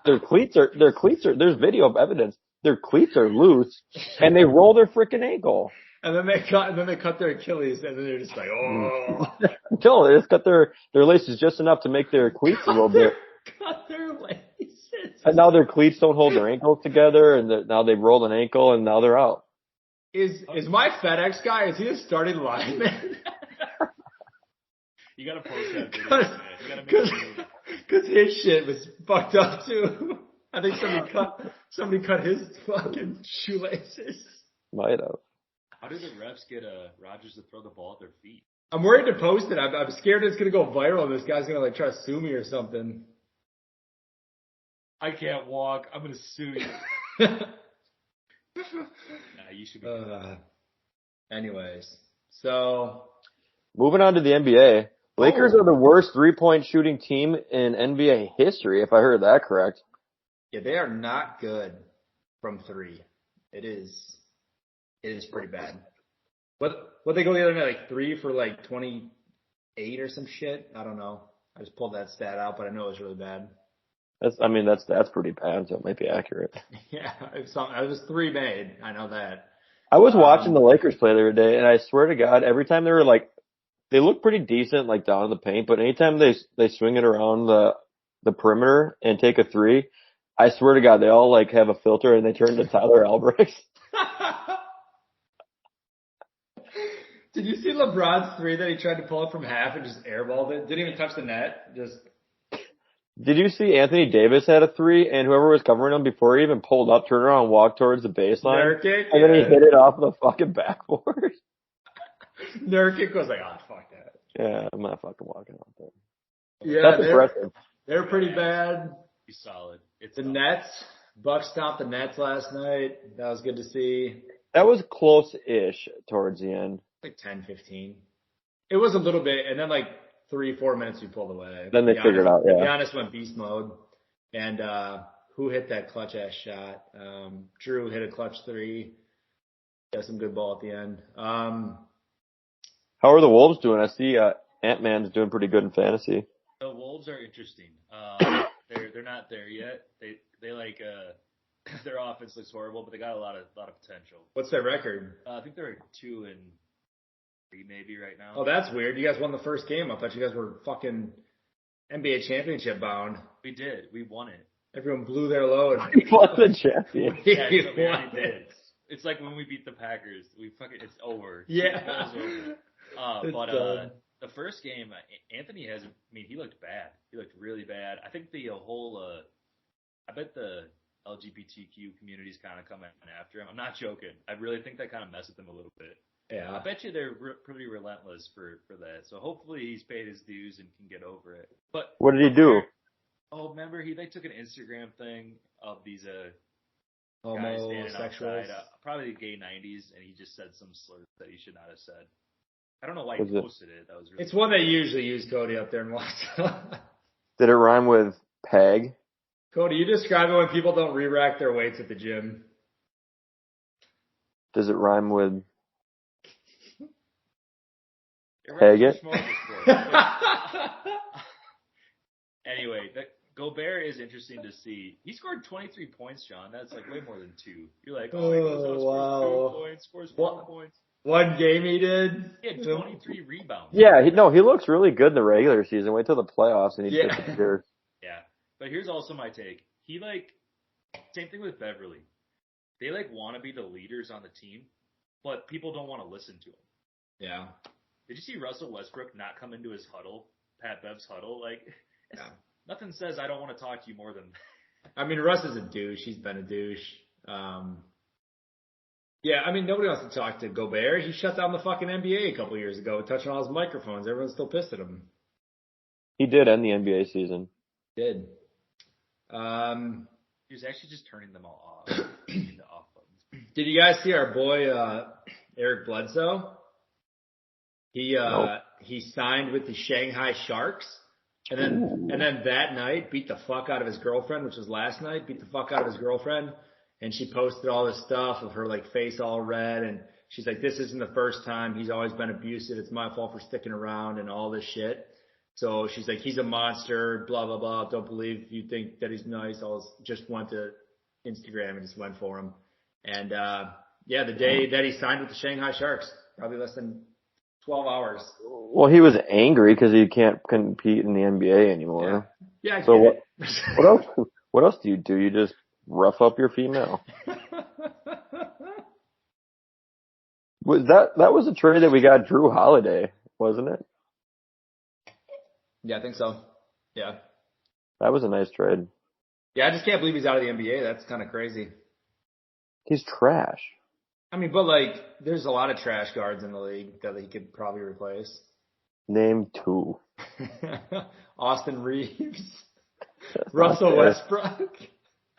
their cleats are, there's video evidence, their cleats are loose, and they roll their freaking ankle. And then they cut their Achilles, and then they're just like, oh. No, they just cut their laces just enough to make their cleats a little bit. Cut their laces. And now their cleats don't hold their ankles together, and now they've rolled an ankle, and now they're out. Is my FedEx guy, is he a starting lineman? You gotta post that video, man. You gotta make a move. Because his shit was fucked up too. I think somebody cut his fucking shoelaces. Might have. How do the refs get Rodgers to throw the ball at their feet? I'm worried to post it. I'm scared it's gonna go viral and this guy's gonna like try to sue me or something. I can't walk. I'm gonna sue you. You should be. Anyways, so Moving on to the NBA. Lakers are the worst 3-point shooting team in NBA history, if I heard that correct. yeah, they are not good from 3. It is pretty bad. What they go the other night, like 3 for like 28 or some shit? I don't know. I just pulled that stat out, but I know it was really bad. That's pretty bad, so it might be accurate. Yeah, it was 3 made. I know that. I was watching the Lakers play the other day, and I swear to God, every time they were like, they look pretty decent, like down in the paint, but anytime they swing it around the perimeter and take a 3, I swear to God, they all like have a filter and they turn to Tyler Albrecht. Did you see LeBron's 3 that he tried to pull up from half and just airballed it? Didn't even touch the net. Just. Did you see Anthony Davis had a 3, and whoever was covering him before he even pulled up, turned around and walked towards the baseline, and then he hit it off the fucking backboard? Nurkic was like, oh, fuck that. Yeah, I'm not fucking walking out there. Yeah, that's impressive. They're pretty bad. He's solid. It's the Nets. Bucks stopped the Nets last night. That was good to see. That was close-ish towards the end. Like 10-15. It was a little bit, and then like 3-4 minutes we pulled away. Then they figured out, yeah. Giannis went beast mode. And who hit that clutch-ass shot? Drew hit a clutch 3. Got some good ball at the end. How are the Wolves doing? I see Ant-Man's doing pretty good in fantasy. The Wolves are interesting. They're not there yet. They like their offense looks horrible, but they got a lot of potential. What's their record? I think they're 2-3 maybe right now. Oh, that's weird. You guys won the first game. I thought you guys were fucking NBA championship bound. We did. We won it. Everyone blew their load. We won the champion. Yeah, we already did. It's like when we beat the Packers. It's over. Yeah. It's over. The first game, Anthony he looked bad. He looked really bad. I think the whole, I bet the LGBTQ community's kind of coming after him. I'm not joking. I really think that kind of messed with him a little bit. Yeah. I bet you they're pretty relentless for that. So hopefully he's paid his dues and can get over it. But what did he do? Oh, remember they took an Instagram thing of these guys standing outside, probably the gay 90s, and he just said some slurs that he should not have said. I don't know why he posted it. That was really It's one they usually use, Cody, up there in Washington. Did it rhyme with peg? Cody, you describe it when people don't re-rack their weights at the gym. Does it rhyme with peg it? Anyway, Gobert is interesting to see. He scored 23 points, John. That's like way more than 2. You're like, he goes wow. 2 points, scores 4 points. One game he did. He had 23 rebounds. Yeah, he looks really good in the regular season. Wait till the playoffs and he disappears. Yeah, but here's also my take. He same thing with Beverly. They want to be the leaders on the team, but people don't want to listen to him. Yeah. Did you see Russell Westbrook not come into his huddle, Pat Bev's huddle? Nothing says I don't want to talk to you more than that. I mean, Russ is a douche. He's been a douche. Yeah, I mean, nobody wants to talk to Gobert. He shut down the fucking NBA a couple years ago, touching all his microphones. Everyone's still pissed at him. He did end the NBA season. Did. He was actually just turning them all off. The off buttons. Did you guys see our boy Eric Bledsoe? He signed with the Shanghai Sharks, and then that night beat the fuck out of his girlfriend, which was last night. Beat the fuck out of his girlfriend, and she posted all this stuff of her like face all red, and she's like, "This isn't the first time. He's always been abusive. It's my fault for sticking around and all this shit." So she's like, "He's a monster. Blah blah blah. Don't believe you think that he's nice." I just went to Instagram and just went for him, and the day that he signed with the Shanghai Sharks, probably less than 12 hours. Well, he was angry because he can't compete in the NBA anymore. Yeah. So what else? What else do? You just rough up your female? That was a trade that we got Drew Holiday, wasn't it? Yeah, I think so. Yeah. That was a nice trade. Yeah, I just can't believe he's out of the NBA. That's kind of crazy. He's trash. I mean, but like, there's a lot of trash guards in the league that he could probably replace. Name 2. Austin Reeves. Russell Westbrook.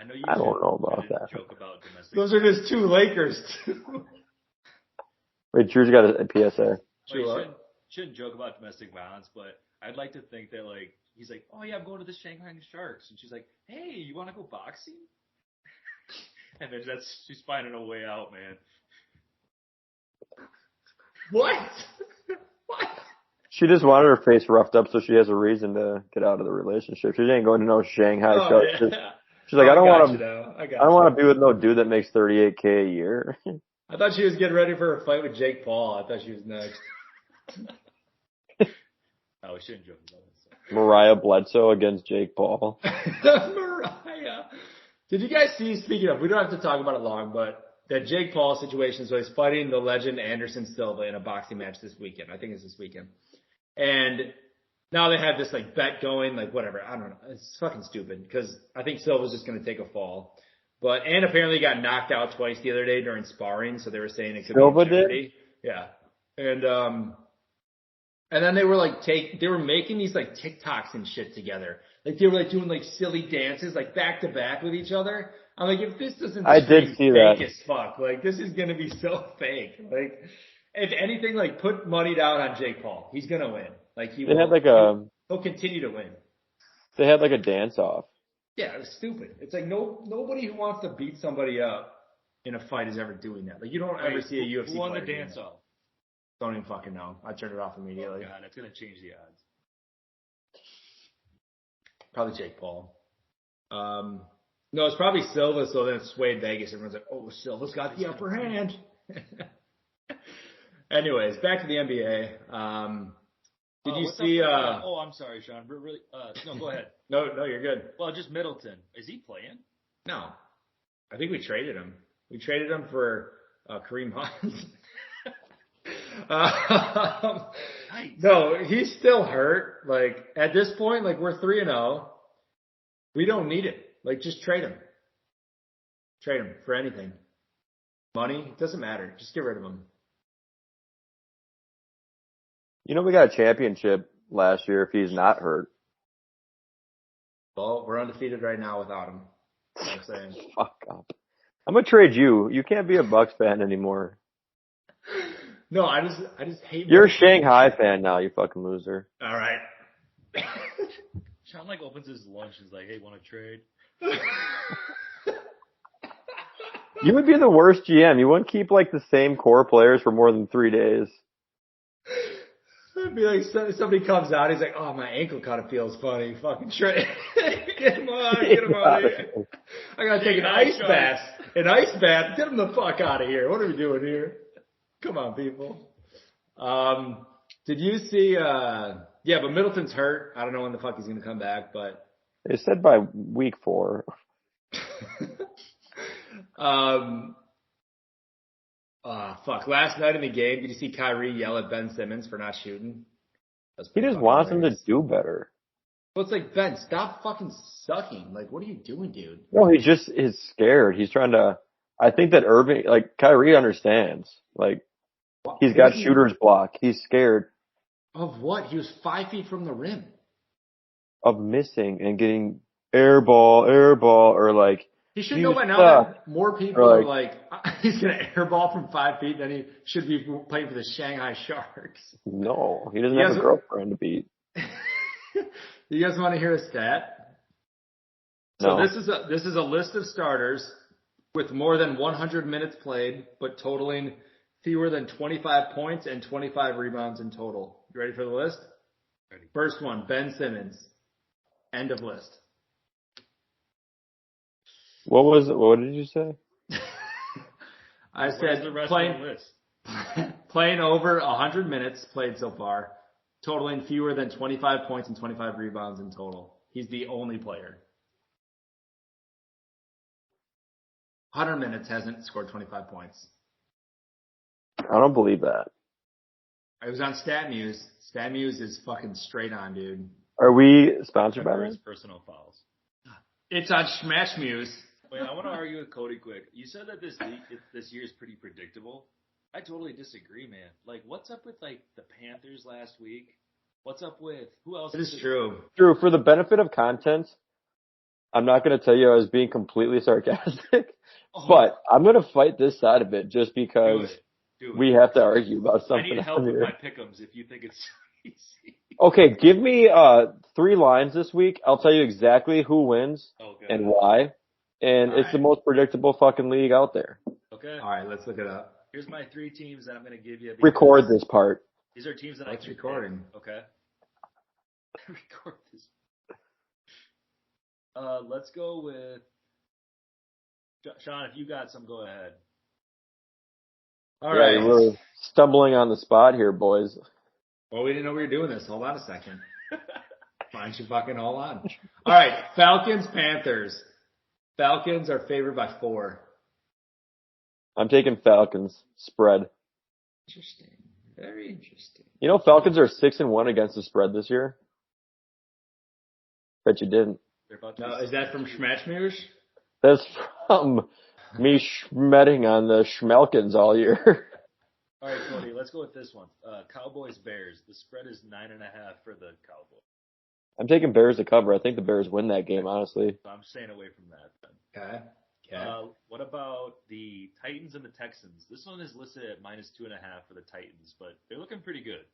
I know you. I don't know about that. Joke about domestic. Those are just 2 Lakers too. Wait, Drew's got a PSA. Well, shouldn't joke about domestic violence, but I'd like to think that like he's like, "Oh yeah, I'm going to the Shanghai Sharks," and she's like, "Hey, you want to go boxing?" And then she's finding a way out, man. What? What? She just wanted her face roughed up so she has a reason to get out of the relationship. She ain't going to no Shanghai Sharks. Yeah. She's like, I don't want to be with no dude that makes $38K a year. I thought she was getting ready for a fight with Jake Paul. I thought she was next. Oh, we shouldn't joke about this. Mariah Bledsoe against Jake Paul. Mariah. Did you guys see, speaking of, we don't have to talk about it long, but that Jake Paul situation, so he's fighting the legend Anderson Silva in a boxing match this weekend. I think it's this weekend. And now they have this like bet going, like whatever. I don't know. It's fucking stupid because I think Silva's just going to take a fall. And apparently got knocked out twice the other day during sparring, so they were saying it could Silva be jeopardy. Yeah. And then they were like they were making these like TikToks and shit together. Like they were like doing like silly dances like back to back with each other. I'm like, if this doesn't I did see that. fake as fuck, like this is gonna be so fake. Like if anything, like put money down on Jake Paul. He's gonna win. Like he'll continue to win. They had like a dance off. Yeah, it was stupid. It's like nobody who wants to beat somebody up in a fight is ever doing that. Like you don't ever see a UFC who won the fighter dance off. Don't even fucking know. I turned it off immediately. Oh, God, it's gonna change the odds. Probably Jake Paul. No, it's probably Silva. So then it swayed Vegas. Everyone's like, "Oh, Silva's got the upper hand." Anyways, back to the NBA. Did you see? I'm sorry, Sean. Really? No, go ahead. No, you're good. Well, just Middleton. Is he playing? No, I think we traded him. We traded him for Kareem Hunt. Nice. No, he's still hurt. Like at this point, like we're 3-0. We don't need it. Like just trade him. Trade him for anything. Money, it doesn't matter. Just get rid of him. You know, we got a championship last year if he's not hurt. Well, we're undefeated right now without him. You know what I'm saying? Fuck up. I'm gonna trade you. You can't be a Bucks fan anymore. No, I just hate. You're a Shanghai fan now, you fucking loser. All right. Sean like opens his lunch and is like, "Hey, want to trade?" You would be the worst GM. You wouldn't keep like the same core players for more than 3 days. It'd be like somebody comes out, he's like, "Oh, my ankle kind of feels funny. Fucking trade. Get him out of here. I gotta take an ice bath. An ice bath. Get him the fuck out of here. What are we doing here? Come on, people." Did you see? Yeah, but Middleton's hurt. I don't know when the fuck he's gonna come back, but They said by week 4. Fuck. Last night in the game, did you see Kyrie yell at Ben Simmons for not shooting? He just wants him to do better. Well, it's like, Ben, stop fucking sucking. Like, what are you doing, dude? No, he just is scared. He's trying to. I think that Kyrie understands. Like, he's got shooter's block. He's scared. Of what? He was 5 feet from the rim. of missing and getting air ball, or like. He should he know was by now stuck. that more people Or are like, he's going to airball from 5 feet, then he should be playing for the Shanghai Sharks. No, he doesn't You have guys- a girlfriend to beat. You guys want to hear a stat? No. So this is a list of starters with more than 100 minutes played, but totaling fewer than 25 points and 25 rebounds in total. You ready for the list? Ready. First one, Ben Simmons. End of list. What did you say? I Where's said the rest playing of the list? playing over 100 minutes played so far, totaling fewer than 25 points and 25 rebounds in total. He's the only player. 100 minutes hasn't scored 25 points. I don't believe that. I was on StatMuse. StatMuse is fucking straight on, dude. Are we sponsored by Numerous them? personal fouls. It's on SmashMuse. Wait, I want to argue with Cody quick. You said that this year is pretty predictable. I totally disagree, man. Like, what's up with like the Panthers last week? What's up with who else? It is true. Drew, for the benefit of content, I'm not going to tell you I was being completely sarcastic, Oh, but I'm going to fight this side of it just do because it. Do it. we have to argue about I something need help on with here. my pick'ems if you think it's easy. Okay, give me 3 lines this week. I'll tell you exactly who wins Okay. and why. And All it's the right. most predictable fucking league out there. Okay. All right, let's look it up. Here's my 3 teams that I'm going to give you. because Record this part. These are teams that What's I can recording? pick. Okay. Record this. Let's go with Sean. If you got some, go ahead. All Yeah, right. you're really stumbling on the spot here, boys. Well, we didn't know we were doing this. Hold on a second. Why don't you fucking hold on? All right, Falcons, Panthers. Falcons are favored by 4. I'm taking Falcons spread. Interesting. Very interesting. You know, Falcons are 6-1 against the spread this year. Bet you didn't. They're about to Now, be is that from Schmatschmoosh? That's from me schmetting on the Schmelkins all year. All right, Cody. Let's go with this one. Cowboys Bears. The spread is 9.5 for the Cowboys. I'm taking Bears to cover. I think the Bears win that game, honestly. So I'm staying away from that then. Okay. Okay. What about the Titans and the Texans? This one is listed at -2.5 for the Titans, but they're looking pretty good.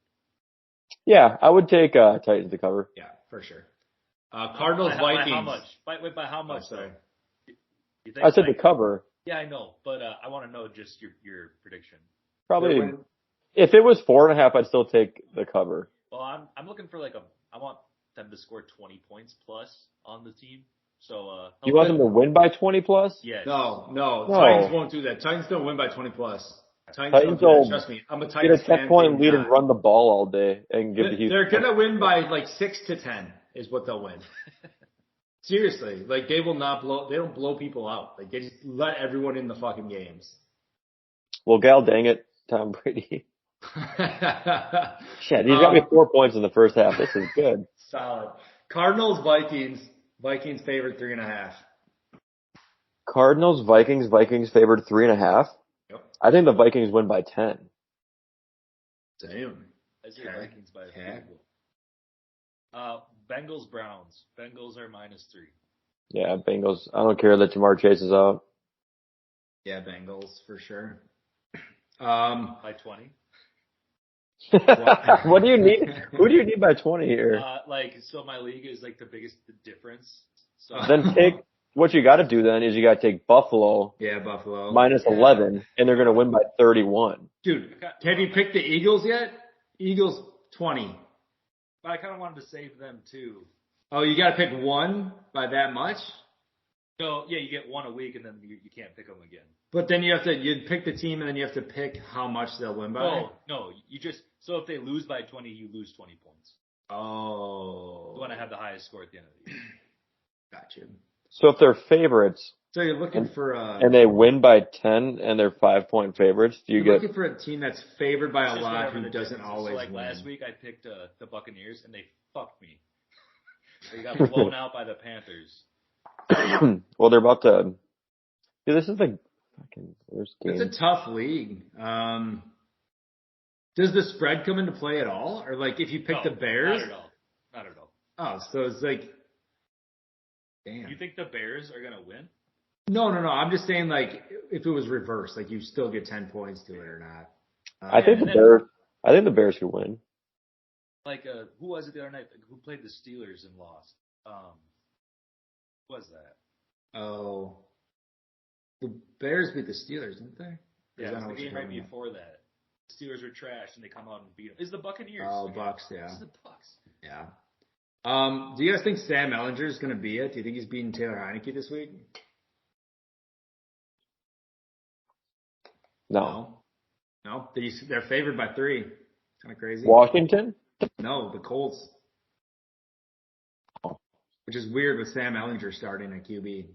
Yeah, I would take Titans to cover. Yeah, for sure. Cardinals, By Vikings. how much? By how much, sorry. though? You think I said like, to cover. Yeah, I know, but I want to know just your prediction. Probably. Win. If it was 4.5, I'd still take the cover. Well, I'm looking for I want them to score 20 points plus on the team. So You want them to win by 20 plus? Yes. No. No. Titans won't do that. Titans don't win by 20 plus. Titans don't do will that. Trust me. I'm a Get Titans a fan. 10-point lead big and time. run the ball all day and give the Houston. They're gonna win by like 6-10 is what they'll win. Seriously, like they will not blow. They don't blow people out. Like they just let everyone in the fucking games. Well, gal dang it, Tom Brady. Shit, he's got me 4 points in the first half. This is good. Solid. Cardinals, Vikings. Vikings favored 3.5. Cardinals, Vikings favored 3.5. Yep. I think the Vikings win by 10. Damn. I say Okay. Vikings by a Okay. field goal. Bengals Browns. Bengals are -3. Yeah, Bengals. I don't care that Jamar Chase is out. Yeah, Bengals for sure. By 20. What do you need? Who do you need by 20 here? So my league is like the biggest difference. So Then take what you got to do. Then is you got to take Buffalo Yeah, Buffalo. -11, and they're going to win by 31. Dude, have you picked the Eagles yet? Eagles 20. but I kind of wanted to save them too. Oh, you got to pick one by that much? So yeah, you get one a week and then you can't pick them again. But then you'd pick the team and then you have to pick how much they'll win by? No, so if they lose by 20, you lose 20 points. Oh. You want to have the highest score at the end of the year. Got you. So if they're favorites So you're looking for and they win by 10 and they're 5-point favorites, do you you're get? looking for a team that's favored by It's a just lot whatever who the doesn't difference is. always So like win. last week, I picked the Buccaneers and they fucked me. They got blown out by the Panthers. Well, they're about to. Dude, this is the fucking worst It's game. a tough league. Does the spread come into play at all? Or like if you pick No, the Bears? Not at all. Oh, so it's like, damn. You think the Bears are gonna win? No. I'm just saying, like, if it was reversed, like, you still get 10 points to it or not. I think the Bears could win. Like, who was it the other night? Who played the Steelers and lost? Who was that? Oh, the Bears beat the Steelers, didn't they? Yeah, it was the game right before that. The Steelers were trash and they come out and beat them. It's the Buccaneers. Oh, Bucks, yeah. It's the Bucks. Yeah. Do you guys think Sam Ellinger is going to be it? Do you think he's beating Taylor Heineke this week? No. No? They're favored by 3. Kind of crazy. Washington? No, the Colts. Which is weird with Sam Ellinger starting at QB.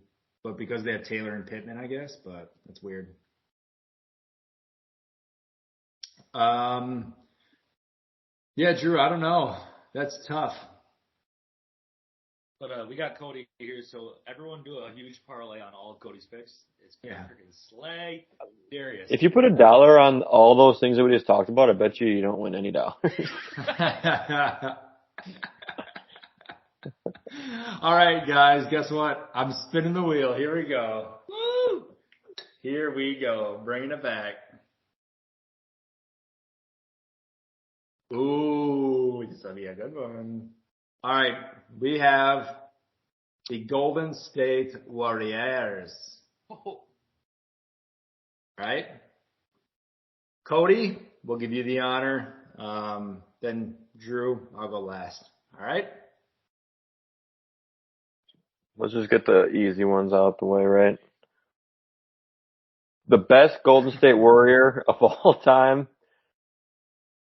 But because they have Taylor and Pittman, I guess. But that's weird. Yeah, Drew, I don't know. That's tough. But we got Cody here, so everyone do a huge parlay on all of Cody's picks. It's freaking slay. Darius. If you put $1 on all those things that we just talked about, I bet you don't win any dollars. All right, guys, guess what? I'm spinning the wheel. Here we go. Woo! Here we go. Bringing it back. Ooh, this will be a good one. All right, we have the Golden State Warriors. Right? Cody, we'll give you the honor. Then Drew, I'll go last. All right? Let's just get the easy ones out the way, right? The best Golden State Warrior of all time.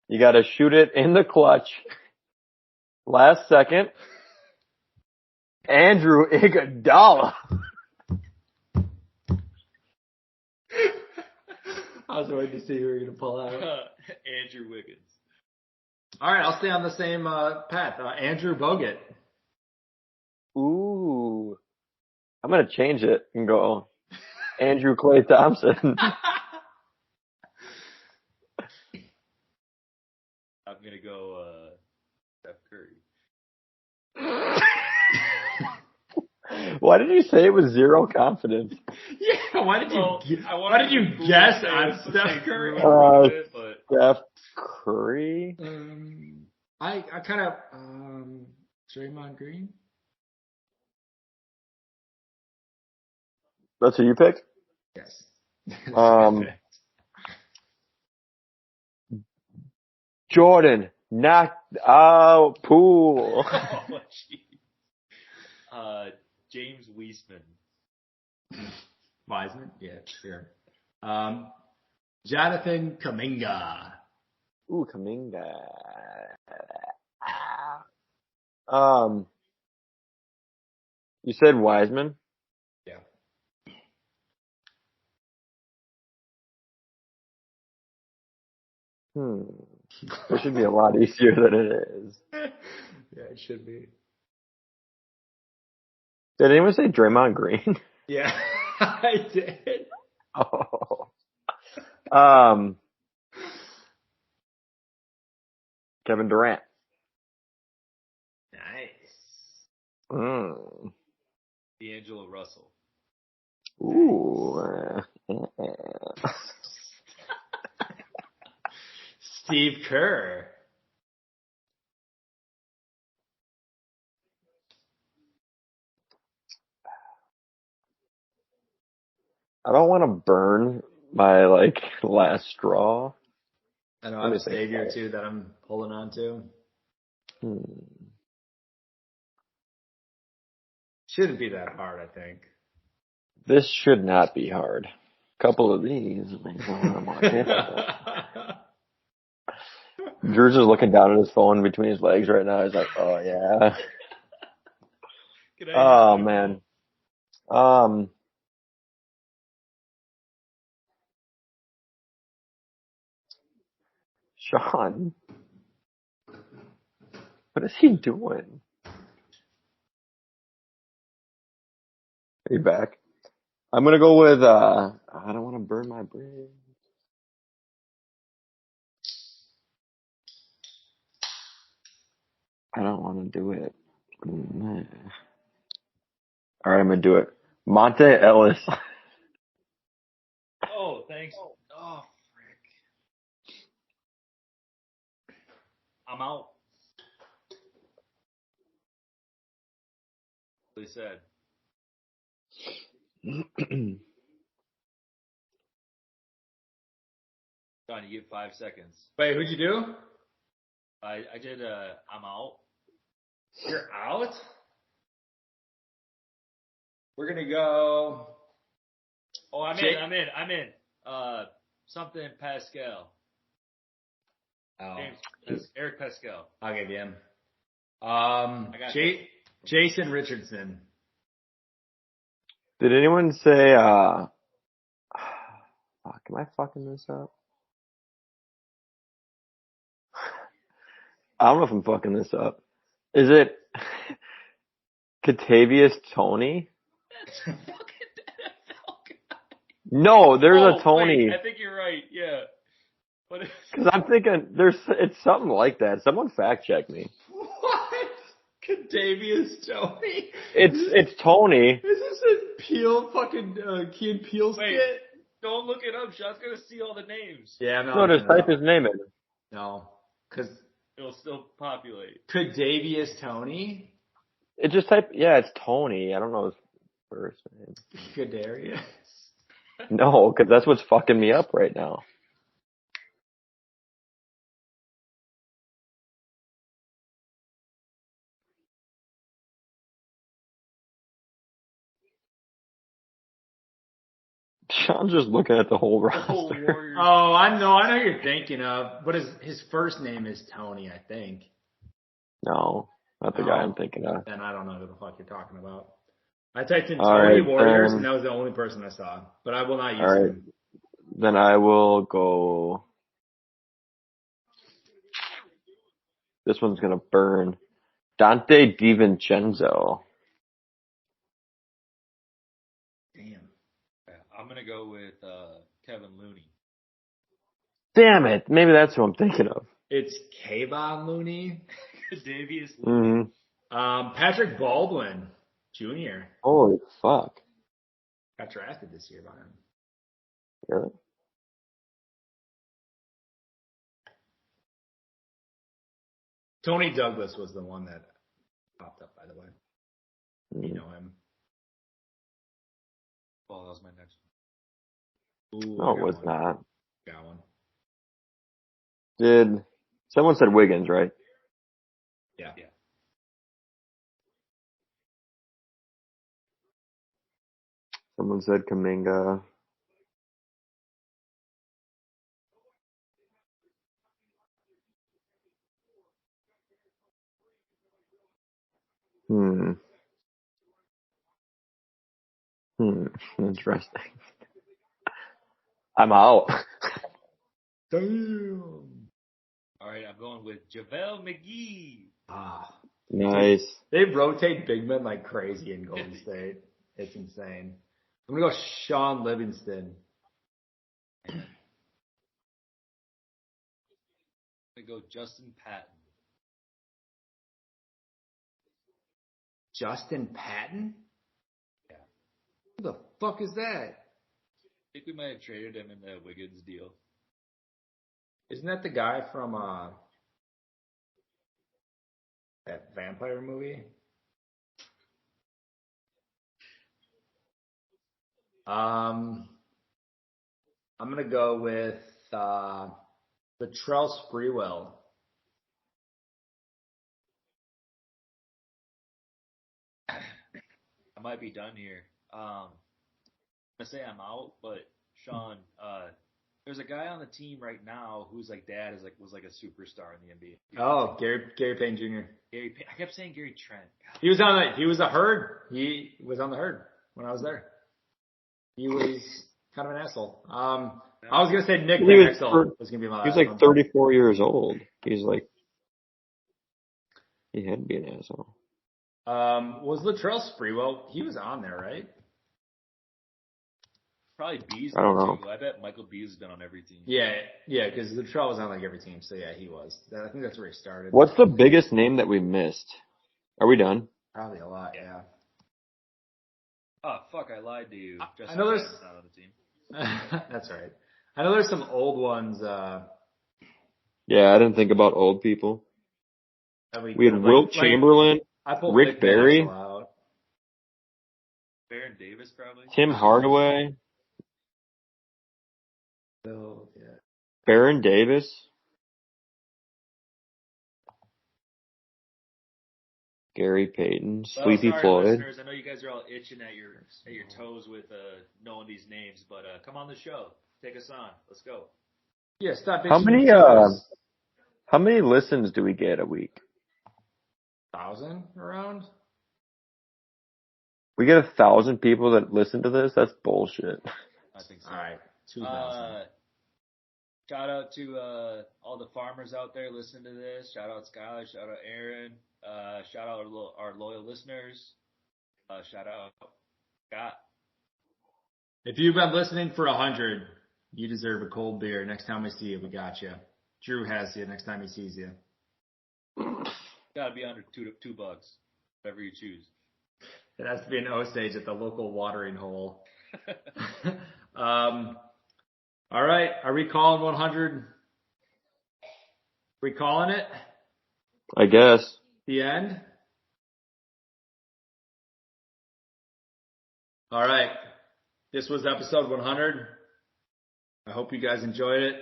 You got to shoot it in the clutch. Last second. Andrew Iguodala. I was waiting to see who you were going to pull out. Andrew Wiggins. All right, I'll stay on the same path. Andrew Bogut. Ooh. I'm going to change it and go Andrew Klay Thompson. I'm going to go Steph Curry. Why did you say it was zero confidence? Yeah, why did you guess on Steph Curry? Steph Curry? I kind of Draymond Green. That's who you picked? Yes. Jordan knocked out Poole. Oh, jeez. James Wiseman. Wiseman? Yeah, sure. Jonathan Kuminga. Ooh, Kuminga. You said Wiseman? Yeah. This should be a lot easier than it is. Yeah, it should be. Did anyone say Draymond Green? Yeah, I did. Oh. Kevin Durant. Nice. D'Angelo Russell. Ooh. Steve Kerr. I don't want to burn my last straw. I know I have a savior too that I'm holding on to. Shouldn't be that hard, I think. This should not be hard. A couple of these. Drew's just looking down at his phone between his legs right now. He's like, oh yeah. Oh man. Sean. What is he doing? Are you back? I'm gonna go with I don't want to burn my bridge. I don't want to do it. All right, I'm gonna do it. Monte Ellis. Oh, thanks. Oh, frick. I'm out. What he said. John, you get 5 seconds. Wait, who'd you do? I did. I'm out. You're out? We're going to go. Oh, I'm in. Something Pascal. Oh. Eric Pascal. I'll give you him. got Jason Richardson. Did anyone say, fuck, am I fucking this up? I don't know if I'm fucking this up. Is it Katavius Tony? That's a fucking NFL guy. No, there's a Tony. Wait, I think you're right. Yeah. Because I'm thinking it's something like that. Someone fact check me. What? Kadavius Tony? It's Tony. Is this a Key and Peele skit? Wait, don't look it up. Sean's gonna see all the names. Yeah, I'm not. No, just type his name in. No, because it'll still populate. Kadavius Tony? It just type. Yeah, it's Tony. I don't know his first name. Kadarius? No, because that's what's fucking me up right now. Sean's just looking at the whole roster. Oh, I know who you're thinking of. But his first name is Tony, I think. No, not the guy I'm thinking of. Then I don't know who the fuck you're talking about. I typed in Tony Warriors, and that was the only person I saw. But I will not use him. Then I will go. This one's gonna burn. Dante DiVincenzo. Damn. I'm gonna go with Kevin Looney. Damn it! Maybe that's who I'm thinking of. It's Kayvon Looney. Davius Looney. Mm-hmm. Patrick Baldwin Jr. Holy fuck! Got drafted this year by him. Really? Tony Douglas was the one that popped up, by the way. Mm-hmm. You know him. Well, that was my next one. Ooh, No, it was not. Got one. Did someone said Wiggins, right? Yeah. Someone said Kuminga. Interesting. I'm out. Damn. All right, I'm going with JaVale McGee. Nice. They rotate big men like crazy in Golden State. It's insane. I'm going to go Sean Livingston. I'm going to go Justin Patton. Justin Patton? Yeah. Who the fuck is that? I think we might have traded him in the Wiggins deal. Isn't that the guy from that vampire movie? I'm gonna go with Latrell Sprewell. I might be done here. I'm gonna say I'm out, but Sean, there's a guy on the team right now whose dad was a superstar in the NBA. Oh, Gary Payne Jr. I kept saying Gary Trent. God. He was a herd. He was on the herd when I was there. He was kind of an asshole. I was gonna say Nick Van Exel was gonna be my last He's one. 34 years old. He had to be an asshole. Was Latrell Sprewell? He was on there, right? Probably Beasley. I don't know. Too. I bet Michael Beasley's been on every team. Yeah, because Latrell was on every team. So yeah, he was. I think that's where he started. What's the biggest name that we missed? Are we done? Probably a lot, yeah. Oh, fuck, I lied to you. I know there's... not on the team. That's right. I know there's some old ones. Yeah, I didn't think about old people. We had Wilt Chamberlain, Rick Barry, Baron Davis, probably. Tim Hardaway, So, yeah. Baron Davis, Gary Payton, Sleepy Floyd. Listeners, I know you guys are all itching at your toes with knowing these names, but come on the show. Take us on. Let's go. Yeah, stop How many listens do we get a week? 1,000 around? We get 1,000 people that listen to this? That's bullshit. I think so. All right, 2,000. Shout out to all the farmers out there listening to this. Shout out Skylar. Shout out Aaron. Shout out our loyal listeners. Shout out Scott. If you've been listening for 100, you deserve a cold beer. Next time we see you, we got you. Drew has you next time he sees you. Gotta be under $2, whatever you choose. It has to be an Osage at the local watering hole. All right, are we calling 100? We calling it? I guess. The end? All right. This was episode 100. I hope you guys enjoyed it,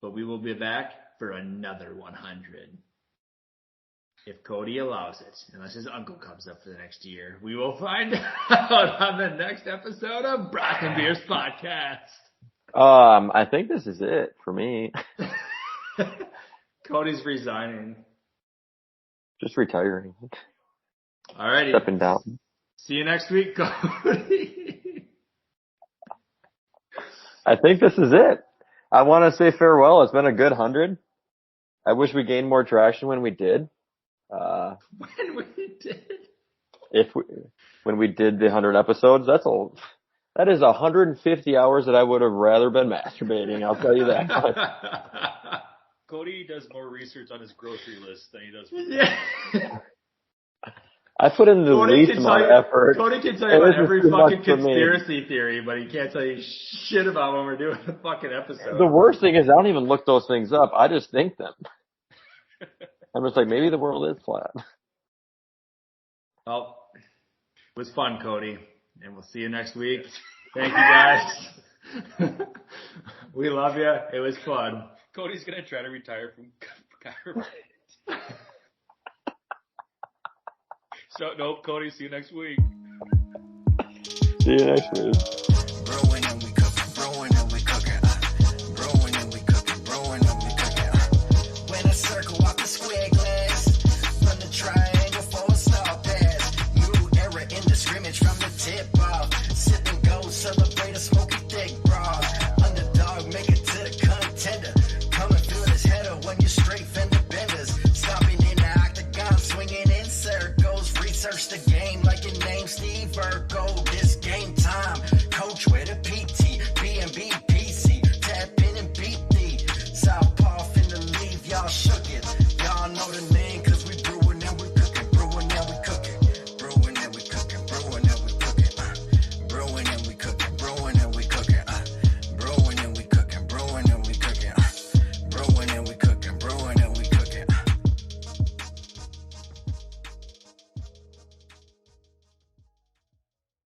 but we will be back for another 100. If Cody allows it, unless his uncle comes up for the next year, we will find out on the next episode of Brock and Beers Podcast. I think this is it for me. Cody's resigning. Just retiring. All righty. Stepping down. See you next week, Cody. I think this is it. I want to say farewell. It's been a good 100. I wish we gained more traction when we did. When we did. When we did the 100 episodes, that is 150 hours that I would have rather been masturbating. I'll tell you that. Cody does more research on his grocery list than he does. I put in the least amount of effort. Cody can tell you about every fucking conspiracy theory, but he can't tell you shit about when we're doing a fucking episode. The worst thing is I don't even look those things up. I just think them. I'm just like, maybe the world is flat. Well, it was fun, Cody, and we'll see you next week. Thank you, guys. We love you. It was fun. Cody's going to try to retire from chiropractic. So, nope, Cody, see you next week. See you next week.